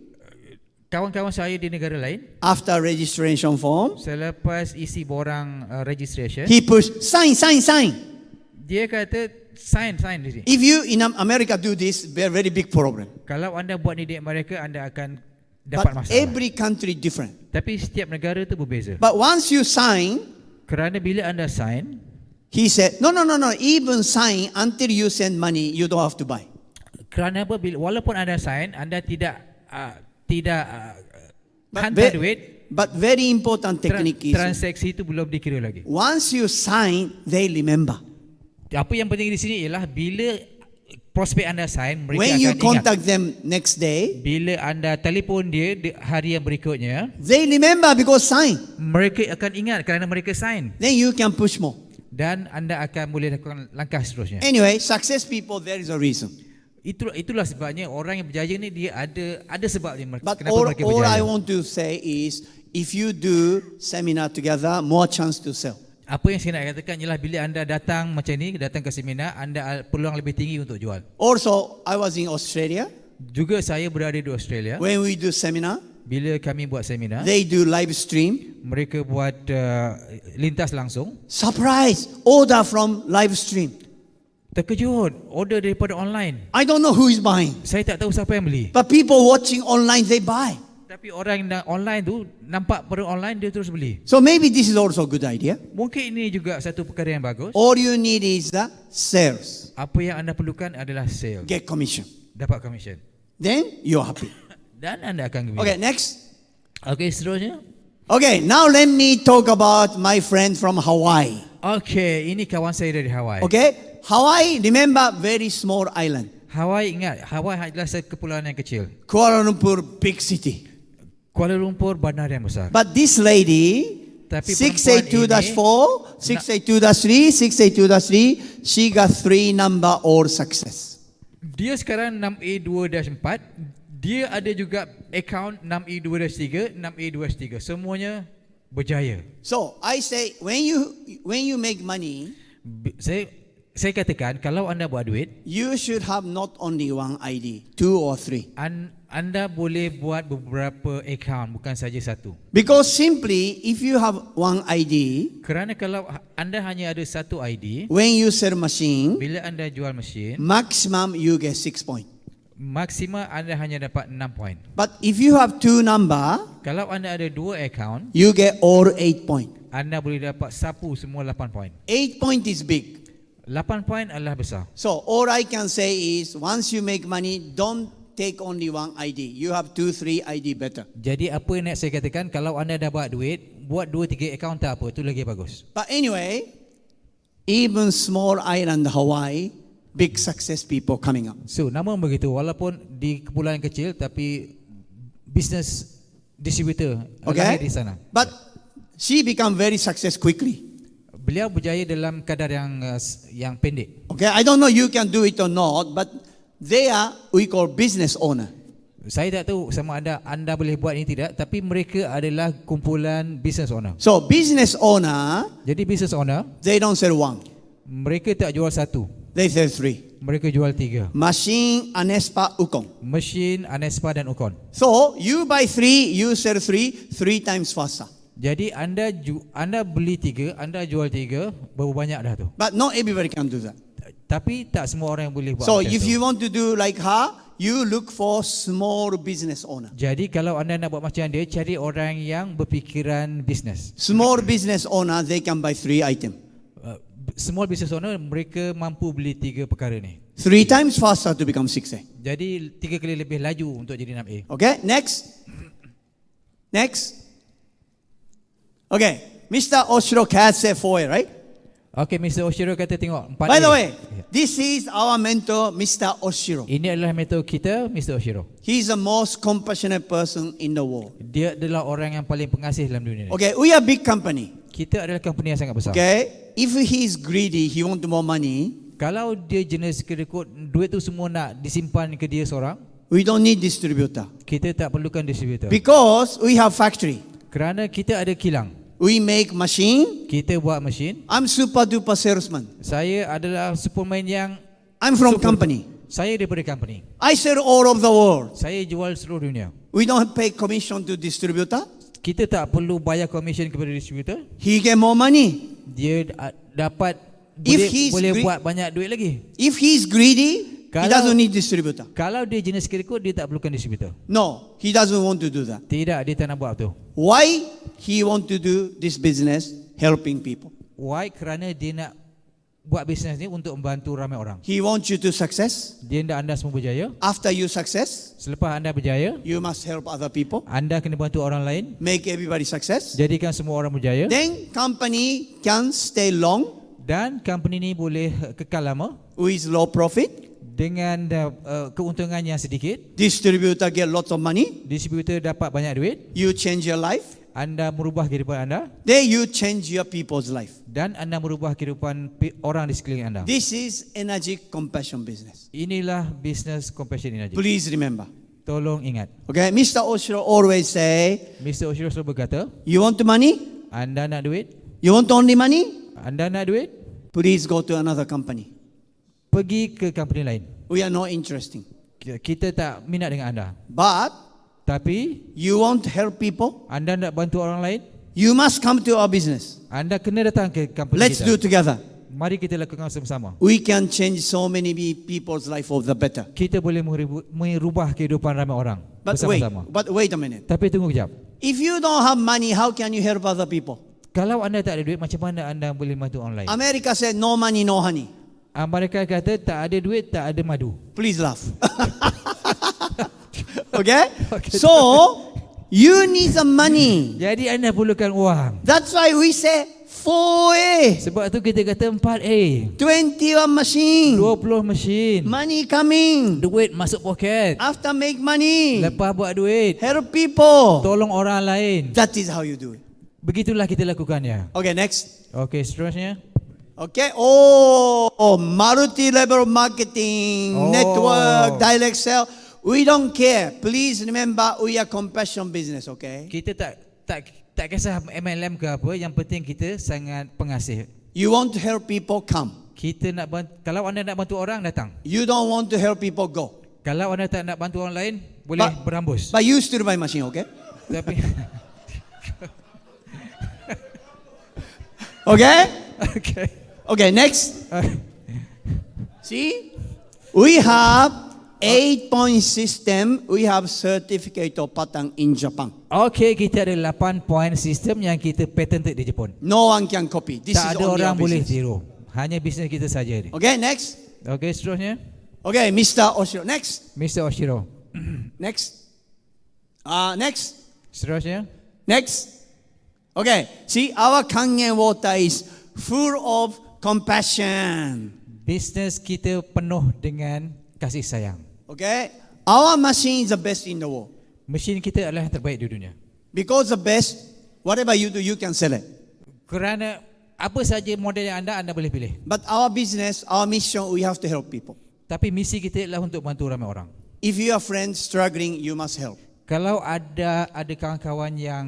Kawan-kawan saya di negara lain, after registration form, selepas isi borang registration, he push sign, sign, sign. dia kata sign di sini. If you in America do this, very big problem. Kalau anda buat ni di Amerika, anda akan dapat But masalah. every country different. Tapi setiap negara tu berbeza. But once you sign, Kerana bila anda sign, he said, no, even sign until you send money, you don't have to buy. kerana apa? Walaupun anda sign, anda tidak But hantar duit. But very important technique is, Transaksi itu belum dikira lagi. once you sign, they remember. Apa yang penting di sini ialah bila prospek anda sign, mereka When akan you ingat. contact them next day, Bila anda telefon dia di hari yang berikutnya, they remember because sign. mereka akan ingat kerana mereka sign. Then you can push more. Dan anda akan boleh lakukan langkah seterusnya. Anyway, success people, there is a reason. Itulah sebabnya orang yang berjaya ni dia ada sebabnya But kenapa mereka all I berjaya. want to say is, if you do seminar together, more chance to sell. Apa yang saya nak katakan ialah bila anda datang macam ni, datang ke seminar, anda peluang lebih tinggi untuk jual. Also, I was in Australia. Juga saya berada di Australia. When we do seminar, Bila kami buat seminar, they do live stream. mereka buat lintas langsung. Surprise! Order from live stream. Terkejut, order daripada online. I don't know who is buying. Saya tak tahu siapa yang beli. But people watching online, they buy. Tapi orang yang online tu nampak pada online, dia terus beli. So maybe this is also a good idea. Mungkin ini juga satu perkara yang bagus. All you need is the sales. Apa yang anda perlukan adalah sale. Get commission. Dapat commission. Then you're happy. Dan anda akan gembira. Okay, next. Okey, seterusnya. Okay, now let me talk about my friend from Hawaii. Okey, ini kawan saya dari Hawaii. Okay, Hawaii, remember, very small island. Hawaii, ingat, Hawaii adalah kepulauan yang kecil. Kuala Lumpur, big city. Kuala Lumpur bandar yang besar. But this lady, Tapi 682-4, 682-3, 682-3, she got 3 number all success. Dia sekarang 6A2-4, Dia ada juga account 6E2-3, 6E2-3. Semuanya berjaya. So I say, when you make money, Saya katakan kalau anda buat duit, you should have not only one ID, 2 or 3. anda boleh buat beberapa account, bukan saja satu. Because simply, if you have one ID, Kerana kalau anda hanya ada satu ID, when you sell machine, bila anda jual mesin, maximum you get 6 point. maksima anda hanya dapat 6 poin. But if you have 2 number, Kalau anda ada dua account, you get all 8 point. anda boleh dapat sapu semua 8 poin. 8 point is big. 8 poin adalah besar. So all I can say is, once you make money, don't take only one ID. You have 2, 3 ID better. Jadi apa yang nak saya katakan, kalau anda dah buat duit, buat 2-3 account tak apa, itu lagi bagus. But anyway, even small island Hawaii, big success people coming up. So, namun begitu, walaupun di kepulauan kecil, tapi business distributor lahir di sana. But she become very success quickly. Beliau berjaya dalam kadar yang pendek. Okay, I don't know you can do it or not, but they are, we call business owner. Saya tak tahu sama ada anda boleh buat ini tidak, tapi mereka adalah kumpulan business owner. So business owner, Jadi business owner, they don't sell one, mereka tak jual satu, they sell 3. mereka jual 3. Machine, Anespa, Ukon. Mesin, Anespa dan Ukon. So you buy 3, you sell 3 times faster. Jadi anda beli 3, anda jual 3, berapa banyak dah tu. But not everybody can do that. Tapi tak semua orang yang boleh buat So macam if tu. you want to do like her, you look for small business owner. Jadi kalau anda nak buat macam dia, cari orang yang berfikiran bisnes. Small business owner, they can buy 3 item. Small business owner, mereka mampu beli 3 perkara ni. 3 times faster to become 6A. Jadi 3 kali lebih laju untuk jadi 6A. Okay, next. Next. Okay, Mr. Oshiro Cat said 4A, right? Okay, Mr. Oshiro kata tengok 4A. By the way, this is our mentor, Mr. Oshiro. Ini adalah mentor kita, Mr. Oshiro. He is the most compassionate person in the world. Dia adalah orang yang paling pengasih dalam dunia ni. Okay, we are big company. Kita adalah company yang sangat besar. Okay, if he is greedy, he want more money, Kalau dia jenis kedekut, duit tu semua nak disimpan ke dia seorang, we don't need distributor. kita tak perlukan distributor. Because we have factory. Kerana kita ada kilang. We make machine. Kita buat mesin. I'm super duper salesman. Saya adalah superman yang I'm from company. Saya daripada company. I sell all over the world. Saya jual seluruh dunia. We don't pay commission to distributor. Kita tak perlu bayar commission kepada distributor. He get more money. Dia dapat If he's boleh greedy- buat banyak duit lagi. If he is greedy, he Kalau- doesn't need distributor. Kalau dia jenis kedekut, dia tak perlukan distributor. No, he doesn't want to do that. Tidak, dia tak nak buat tu. Why he want to do this business helping people? Why? Kerana dia nak buat bisnes ni untuk membantu ramai orang. He wants you to success. Dia hendak anda semua berjaya. After you success, Selepas anda berjaya, you must help other people. anda kena bantu orang lain. Make everybody success. Jadikan semua orang berjaya. Then company can stay long Dan company ni boleh kekal lama with low profit. dengan keuntungan yang sedikit. Distributor get lots of money. Distributor dapat banyak duit. You change your life. Anda merubah kehidupan anda. Then you change your people's life. Dan anda merubah kehidupan orang di sekeliling anda. This is energy compassion business. Inilah business compassion energy. Please remember. Tolong ingat. Okay, Mr. Oshiro always say, Mr. Oshiro selalu berkata, you want money? anda nak duit? You want only money? Anda nak duit? Please go to another company. Pergi ke company lain. We are not interesting. Kita tak minat dengan anda. But Tapi you want to help people? anda nak bantu orang lain? You must come to our business. Anda kena datang ke company Let's do kita. together. Mari kita lakukan bersama. We can change so many people's life for the better. Kita boleh merubah kehidupan ramai orang But bersama-sama. wait a minute. Tapi tunggu kejap. If you don't have money, how can you help other people? Kalau anda tak ada duit, macam mana anda boleh bantu orang lain? America said no money, no honey. Mereka kata tak ada duit, tak ada madu. Please laugh. Okay? So, you need some money. Jadi anda perlukan wang. That's why we say 4A. Sebab tu kita kata 4A. 21 machine. 20 mesin. Money coming. Duit masuk poket. After make money. Lepas buat duit, Help people. tolong orang lain. That is how you do it. Begitulah kita lakukannya. Okay, next. Okey, seterusnya. Okay. Oh, multi-level marketing, Oh. network, direct sale. We don't care. Please remember, we are compassion business, okay? Kita tak kisah MLM ke apa, yang penting kita sangat pengasih. You want to help people, come. Kita nak kalau anda nak bantu orang, datang. You don't want to help people, go. Kalau anda tak nak bantu orang lain, boleh berambus. But you still buy machine, okay? Tapi Okay? okay. Okay, next. See? We have 8-point system. We have certificate of pattern in Japan. Okay, kita ada 8 point system yang kita patented di Jepun. No one can copy. This Tak is ada only orang our boleh business. tiru. Hanya bisnes kita saja ni. Okay, next. Okay, seterusnya Okay, Mr. Oshiro. Next. Mr. Oshiro. Next. Next. Seterusnya Next. Okay, see, our Kangen water is full of compassion. bisnes kita penuh dengan kasih sayang. Okay, our machine is the best in the world. Mesin kita adalah yang terbaik di dunia. Because the best, whatever you do, you can sell it. Kerana apa saja model yang anda boleh pilih. But our business, our mission, we have to help people. Tapi misi kita adalah untuk bantu ramai orang. If you are friends struggling, you must help. Kalau ada kawan-kawan yang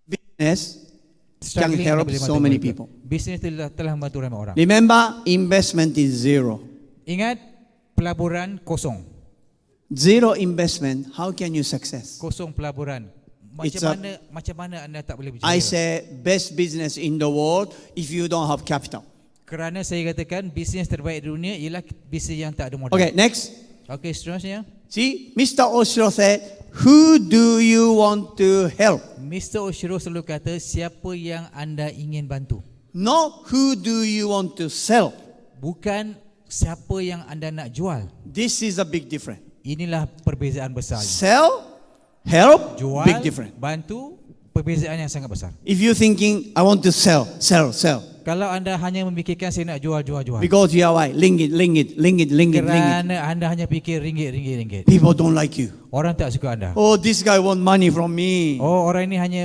Business can struggling, help anda boleh so bantu many mereka. people. Bisnes telah membantu ramai orang. Remember, investment is zero. Ingat, pelaburan kosong. Zero investment, how can you success? Kosong pelaburan. It's Macam mana anda tak boleh berjaya? I say best business in the world if you don't have capital. Kerana saya katakan bisnes terbaik di dunia ialah bisnes yang tak ada modal. Okay, next. Okey, seterusnya. See, Mr. Oshiro said, who do you want to help? Mr. Oshiro selalu kata, siapa yang anda ingin bantu. Not who do you want to sell. Bukan siapa yang anda nak jual. This is a big difference. Inilah perbezaan besar. Sell, help, Jual, big difference. bantu, perbezaan yang sangat besar. If you thinking, I want to sell. Kalau anda hanya memikirkan saya nak jual. Because you are why? Ringgit. Kerana anda hanya fikir ringgit. People don't like you. Orang tak suka anda. Oh, this guy want money from me. Oh, orang ini hanya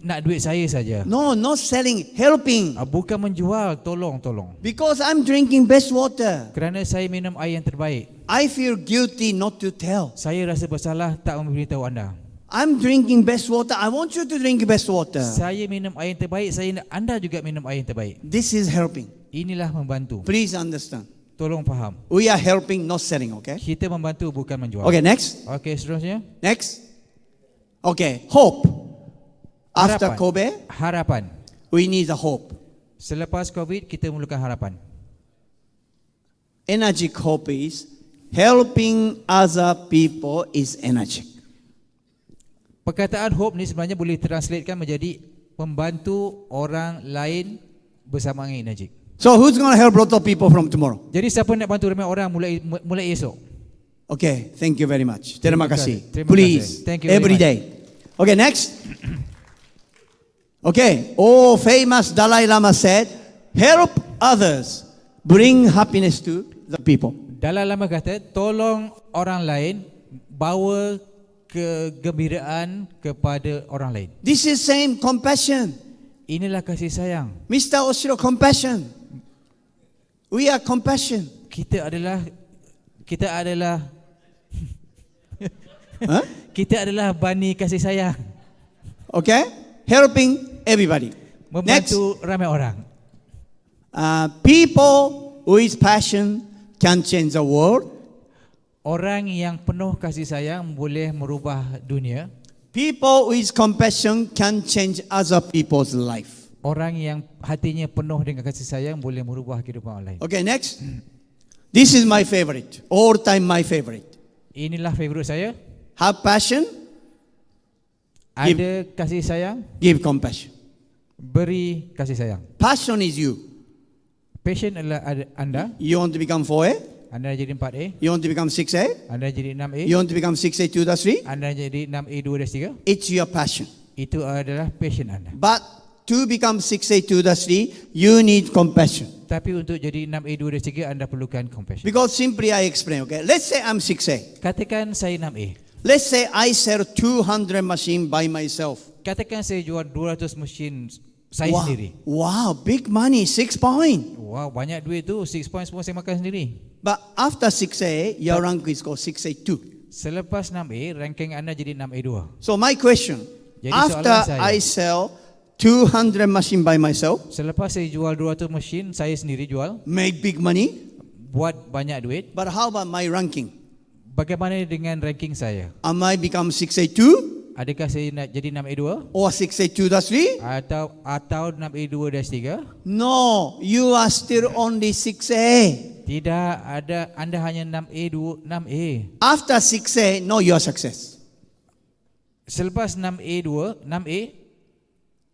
nak duit saya saja. No, not selling, helping. Bukan menjual, tolong. Because I'm drinking best water. Kerana saya minum air yang terbaik. I feel guilty not to tell. Saya rasa bersalah tak memberitahu anda. I'm drinking best water. I want you to drink best water. Saya minum air yang terbaik, saya nak anda juga minum air yang terbaik. This is helping. Inilah membantu. Please understand. Tolong faham. We are helping, not selling, okay? Kita membantu bukan menjual. Okay, next. Okey, seterusnya. Next. Okay, hope. After Harapan. Kobe, Harapan. we need a hope. Selepas COVID, kita memerlukan harapan. Energy hope is helping other people is energy. Perkataan hope ni sebenarnya boleh translatekan menjadi membantu orang lain bersama dengan energi. So who's going to help a lot of people from tomorrow? Jadi siapa nak bantu ramai orang mulai esok? Okay, thank you very much. Terima kasih. Terima Please, kasih. Thank you very every much. day. Okay, next. Okay, famous Dalai Lama said, help others, bring happiness to the people. Dalai Lama kata, tolong orang lain, bawa kegembiraan kepada orang lain. This is same compassion. Inilah kasih sayang. Mr. Oshiro, compassion. We are compassion. Kita adalah Huh? kita adalah bani kasih sayang. Okay, helping everybody. Next, Membantu ramai orang. people with passion can change the world. Orang yang penuh kasih sayang boleh merubah dunia. People with compassion can change other people's life. Orang yang hatinya penuh dengan kasih sayang boleh merubah kehidupan orang lain. Okay, next. This is my favorite. All time my favorite. Inilah favourite saya. Have passion, Ada kasih sayang, give compassion. beri kasih sayang. Passion is you. Passion adalah anda. You want to become 4A? Anda jadi 4A. You want to become 6A? Anda jadi 6A. You want to become 6A 2-3? Anda jadi 6A 2-3. It's your passion. Itu adalah passion anda. But to become 6A 2-3, you need compassion. Tapi untuk jadi 6A 2-3 anda perlukan compassion. Because simply I explain, okay? Let's say I'm 6A. Katakan saya 6A. Let's say I sell 200 machine by myself. Katakan saya jual 200 mesin saya Wow. sendiri. Wow, big money, 6 point. Wow, banyak duit tu. 6 points semua saya makan sendiri. But after 6A, your rank is called 6A2. Selepas 6A, ranking anda jadi 6A2. So my question, Jadi after soalan saya, I sell 200 machine by myself, selepas saya jual 200 mesin, saya sendiri jual, make big money, buat banyak duit, but how about my ranking? bagaimana dengan ranking saya? Am I become 6A2 Adakah saya nak jadi 6A2 or 6A2-3? atau 6A2-3? No, you are still only 6A. Tidak, anda hanya 6A. After 6A, no, you are success. Selepas 6A,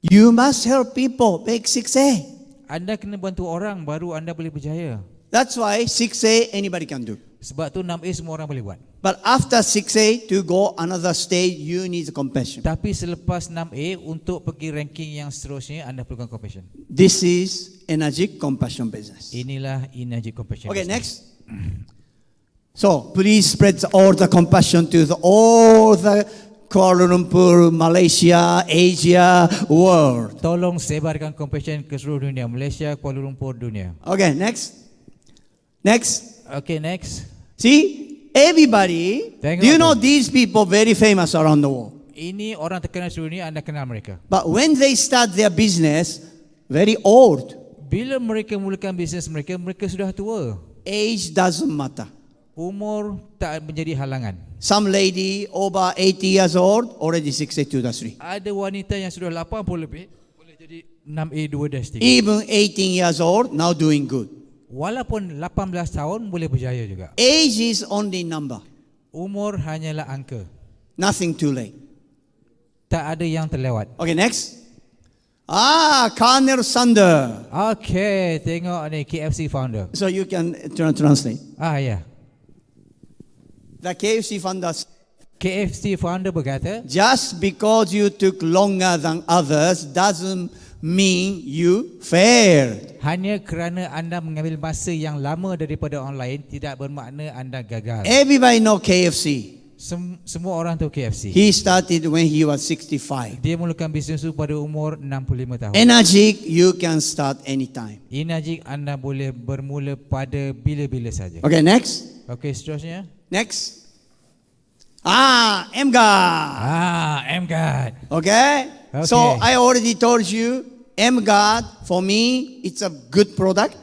You must help people make 6A. anda kena bantu orang baru anda boleh berjaya. That's why 6A anybody can do. Sebab tu 6A semua orang boleh buat. But after 6A to go another stage, you need compassion. Tapi selepas 6A untuk pergi ranking yang seterusnya anda perlukan compassion. This is Energic Compassion Business. Inilah Energic Compassion. Okay, next. So please spread all the compassion to all the Kuala Lumpur, Malaysia, Asia, world. Tolong sebarkan compassion ke seluruh dunia, Malaysia, Kuala Lumpur, dunia. Okay, next. Next. Okay, next. See, everybody, Tengok do you know tu. these people very famous around the world? Ini orang terkenal seluruh dunia, anda kenal mereka. But when they start their business, very old. Bila mereka mulakan bisnes mereka, mereka sudah tua. Age doesn't matter. Umur tak menjadi halangan. Some lady over 80 years old, already 6A2-3. Ada wanita yang sudah 80 lebih, boleh jadi 6A2-3. Even 18 years old, now doing good. Walaupun 18 tahun boleh berjaya juga. Age is only number. Umur hanyalah angka. Nothing too late. Tak ada yang terlewat. Okay, next. Colonel Sander. Okay, tengok ni KFC founder. So you can translate. Ya. The KFC founder, KFC founder berkata, just because you took longer than others doesn't mean you failed. hanya kerana anda mengambil masa yang lama daripada orang lain tidak bermakna anda gagal. Everybody know KFC. Semua orang tahu KFC. He started when he was 65. Dia mulakan bisnes itu pada umur 65 tahun. Energic, you can start anytime. Energik anda boleh bermula pada bila-bila saja. Okay, next. Okey, seterusnya. Next. MGuard. MGuard. Okay? Okay. So I already told you, MGuard, for me, it's a good product.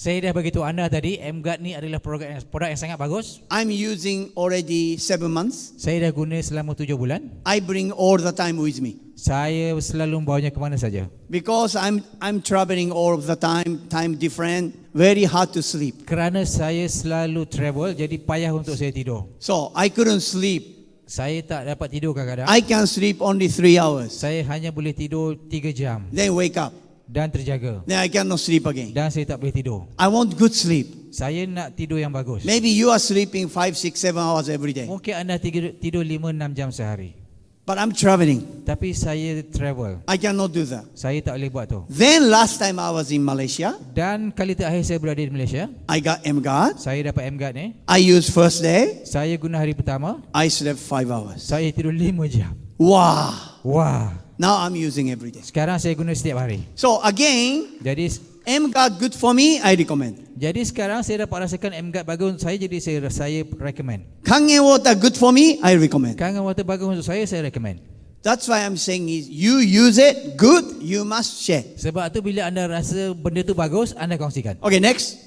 Saya dah beritahu anda tadi, MGuard ni adalah produk yang sangat bagus. I'm using already 7 months. Saya dah guna selama 7 bulan. I bring all the time with me. Saya selalu membawanya ke mana saja. Because I'm traveling all of the time different, very hard to sleep. Kerana saya selalu travel, jadi payah untuk saya tidur. So I couldn't sleep. Saya tak dapat tidur kadang-kadang. I can sleep only 3 hours. Saya hanya boleh tidur 3 jam Then wake up. dan terjaga. Then I cannot sleep again. Dan saya tak boleh tidur. I want good sleep. Saya nak tidur yang bagus. Maybe you are sleeping 5, 6, 7 hours every day. Mungkin anda tidur 5-6 jam sehari. But I'm traveling. Tapi saya travel. I cannot do that. Saya tak boleh buat tu. Then last time I was in Malaysia, Dan kali terakhir saya berada di Malaysia, I got MGuard. saya dapat MGuard ni. I used first day. Saya guna hari pertama, I slept 5 hours. saya tidur 5 jam. Wow. Wah. Now I'm using every day. Sekarang saya guna setiap hari. So again, Jadi MGuard good for me, I recommend. sekarang saya dapat rasakan MGuard bagus untuk saya, jadi saya recommend. Kangen water good for me, I recommend. Kangen water bagus untuk saya recommend. That's why I'm saying is you use it good, you must share. Sebab tu bila anda rasa benda tu bagus, anda kongsikan. Okay, next.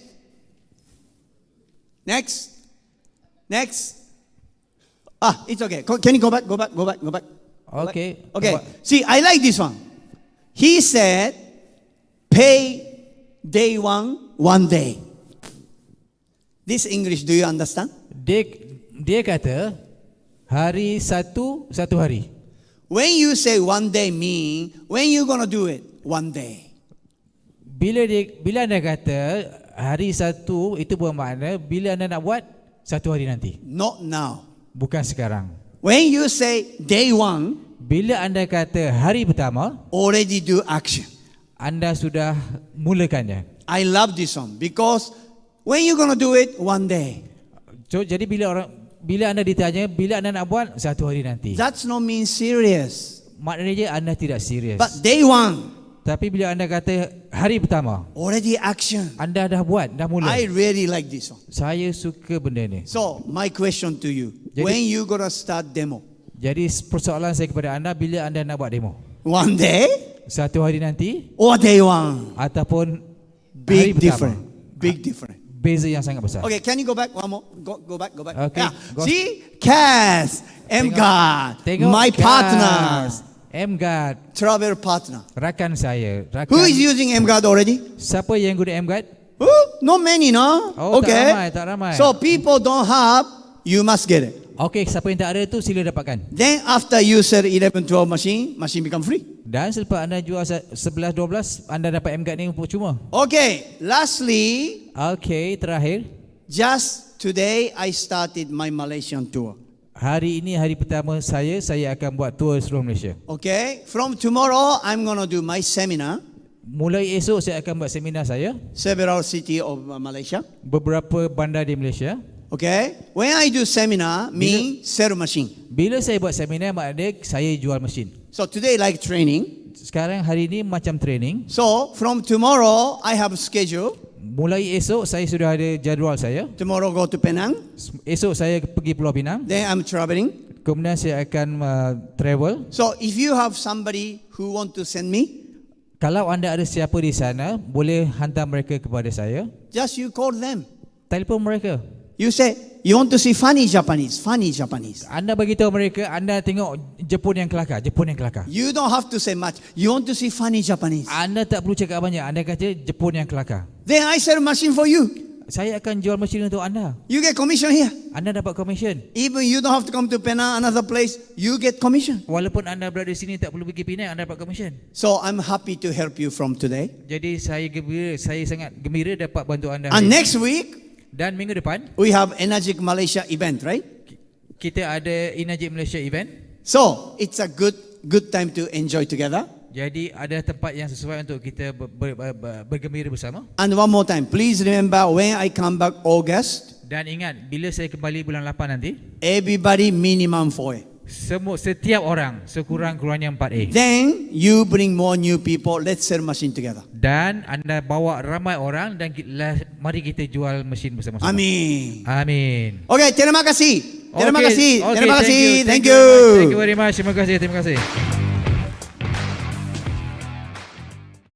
It's okay. Can you go back? Okay. Okay. See, I like this one. He said, pay day one day. This English, do you understand? Dia kata hari satu hari. When you say one day mean, when you gonna do it? One day. Bila anda kata hari satu, itu bermakna bila anda nak buat satu hari nanti. Not now. Bukan sekarang. When you say day one, bila anda kata hari pertama, already do action. anda sudah mulakannya. I love this one because when you gonna do it? One day. So jadi bila anda ditanya bila anda nak buat, satu hari nanti. That's not mean serious. Maknanya anda tidak serius. But day one, Tapi bila anda kata hari pertama, already action. anda dah buat, dah I mula. really like this one. Saya suka benda ni. So my question to you, Jadi- when you gonna start demo? Jadi persoalan saya kepada anda, bila anda nak buat demo? One day Satu hari nanti or day one? ataupun Big hari different. pertama? Big different. Beza yang sangat besar. Okay, can you go back one more? Go back. Okay, Yeah. go. See, Cass, MGAD, Tengok my Kas, partner, MGuard, travel partner. rakan saya. Who is using MGAD already? Siapa yang guna MGuard? Who? Not many, no? Oh, Okay. tak ramai. So people don't have, you must get it. Okey, siapa yang tak ada tu sila dapatkan. Then after you sell 11, 12 machine become free. Dan selepas anda jual 11, 12, anda dapat MGuard ni percuma. Okay, lastly, Okey, terakhir. just today I started my Malaysian tour. Hari ini hari pertama saya akan buat tour seluruh Malaysia. Okay, from tomorrow I'm gonna do my seminar, Mulai esok saya akan buat seminar saya, several city of Malaysia. beberapa bandar di Malaysia. Okay, when I do seminar, me sell machine. Bila saya buat seminar, maknanya saya jual mesin. So today like training. Sekarang hari ini macam training. So from tomorrow I have a schedule. Mulai esok saya sudah ada jadual saya. Tomorrow go to Penang. Esok saya pergi Pulau Pinang. Then I'm traveling. Kemudian saya akan travel. So if you have somebody who want to send me, Kalau anda ada siapa di sana, boleh hantar mereka kepada saya. just you call them. Telefon mereka. You say, you want to see funny Japanese. Anda bagi tahu mereka anda tengok Jepun yang kelakar, Jepun yang kelakar. You don't have to say much. You want to see funny Japanese. Anda tak perlu cakap banyak. Anda kata Jepun yang kelakar. Then I sell machine for you. Saya akan jual mesin untuk anda. You get commission here. Anda dapat commission. Even you don't have to come to Penang, another place, you get commission. Walaupun anda berada di sini tak perlu pergi Penang, anda dapat commission. So I'm happy to help you from today. Jadi saya sangat gembira dapat bantu anda. And hari ini. next week, Dan minggu depan we have Energic Malaysia event, right? kita ada Energik Malaysia event. So it's a good time to enjoy together. Jadi ada tempat yang sesuai untuk kita bergembira bersama. And one more time, please remember when I come back August, Dan ingat, bila saya kembali bulan 8 nanti, everybody minimum 4A. setiap orang sekurang-kurangnya 4A. Then you bring more new people. Let's sell machine together. Dan anda bawa ramai orang dan mari kita jual mesin bersama-sama. Amin. Amin. Okay, terima kasih. Terima Okey, kasih. okey, Terima kasih. Thank Thank you you. very much. Terima kasih.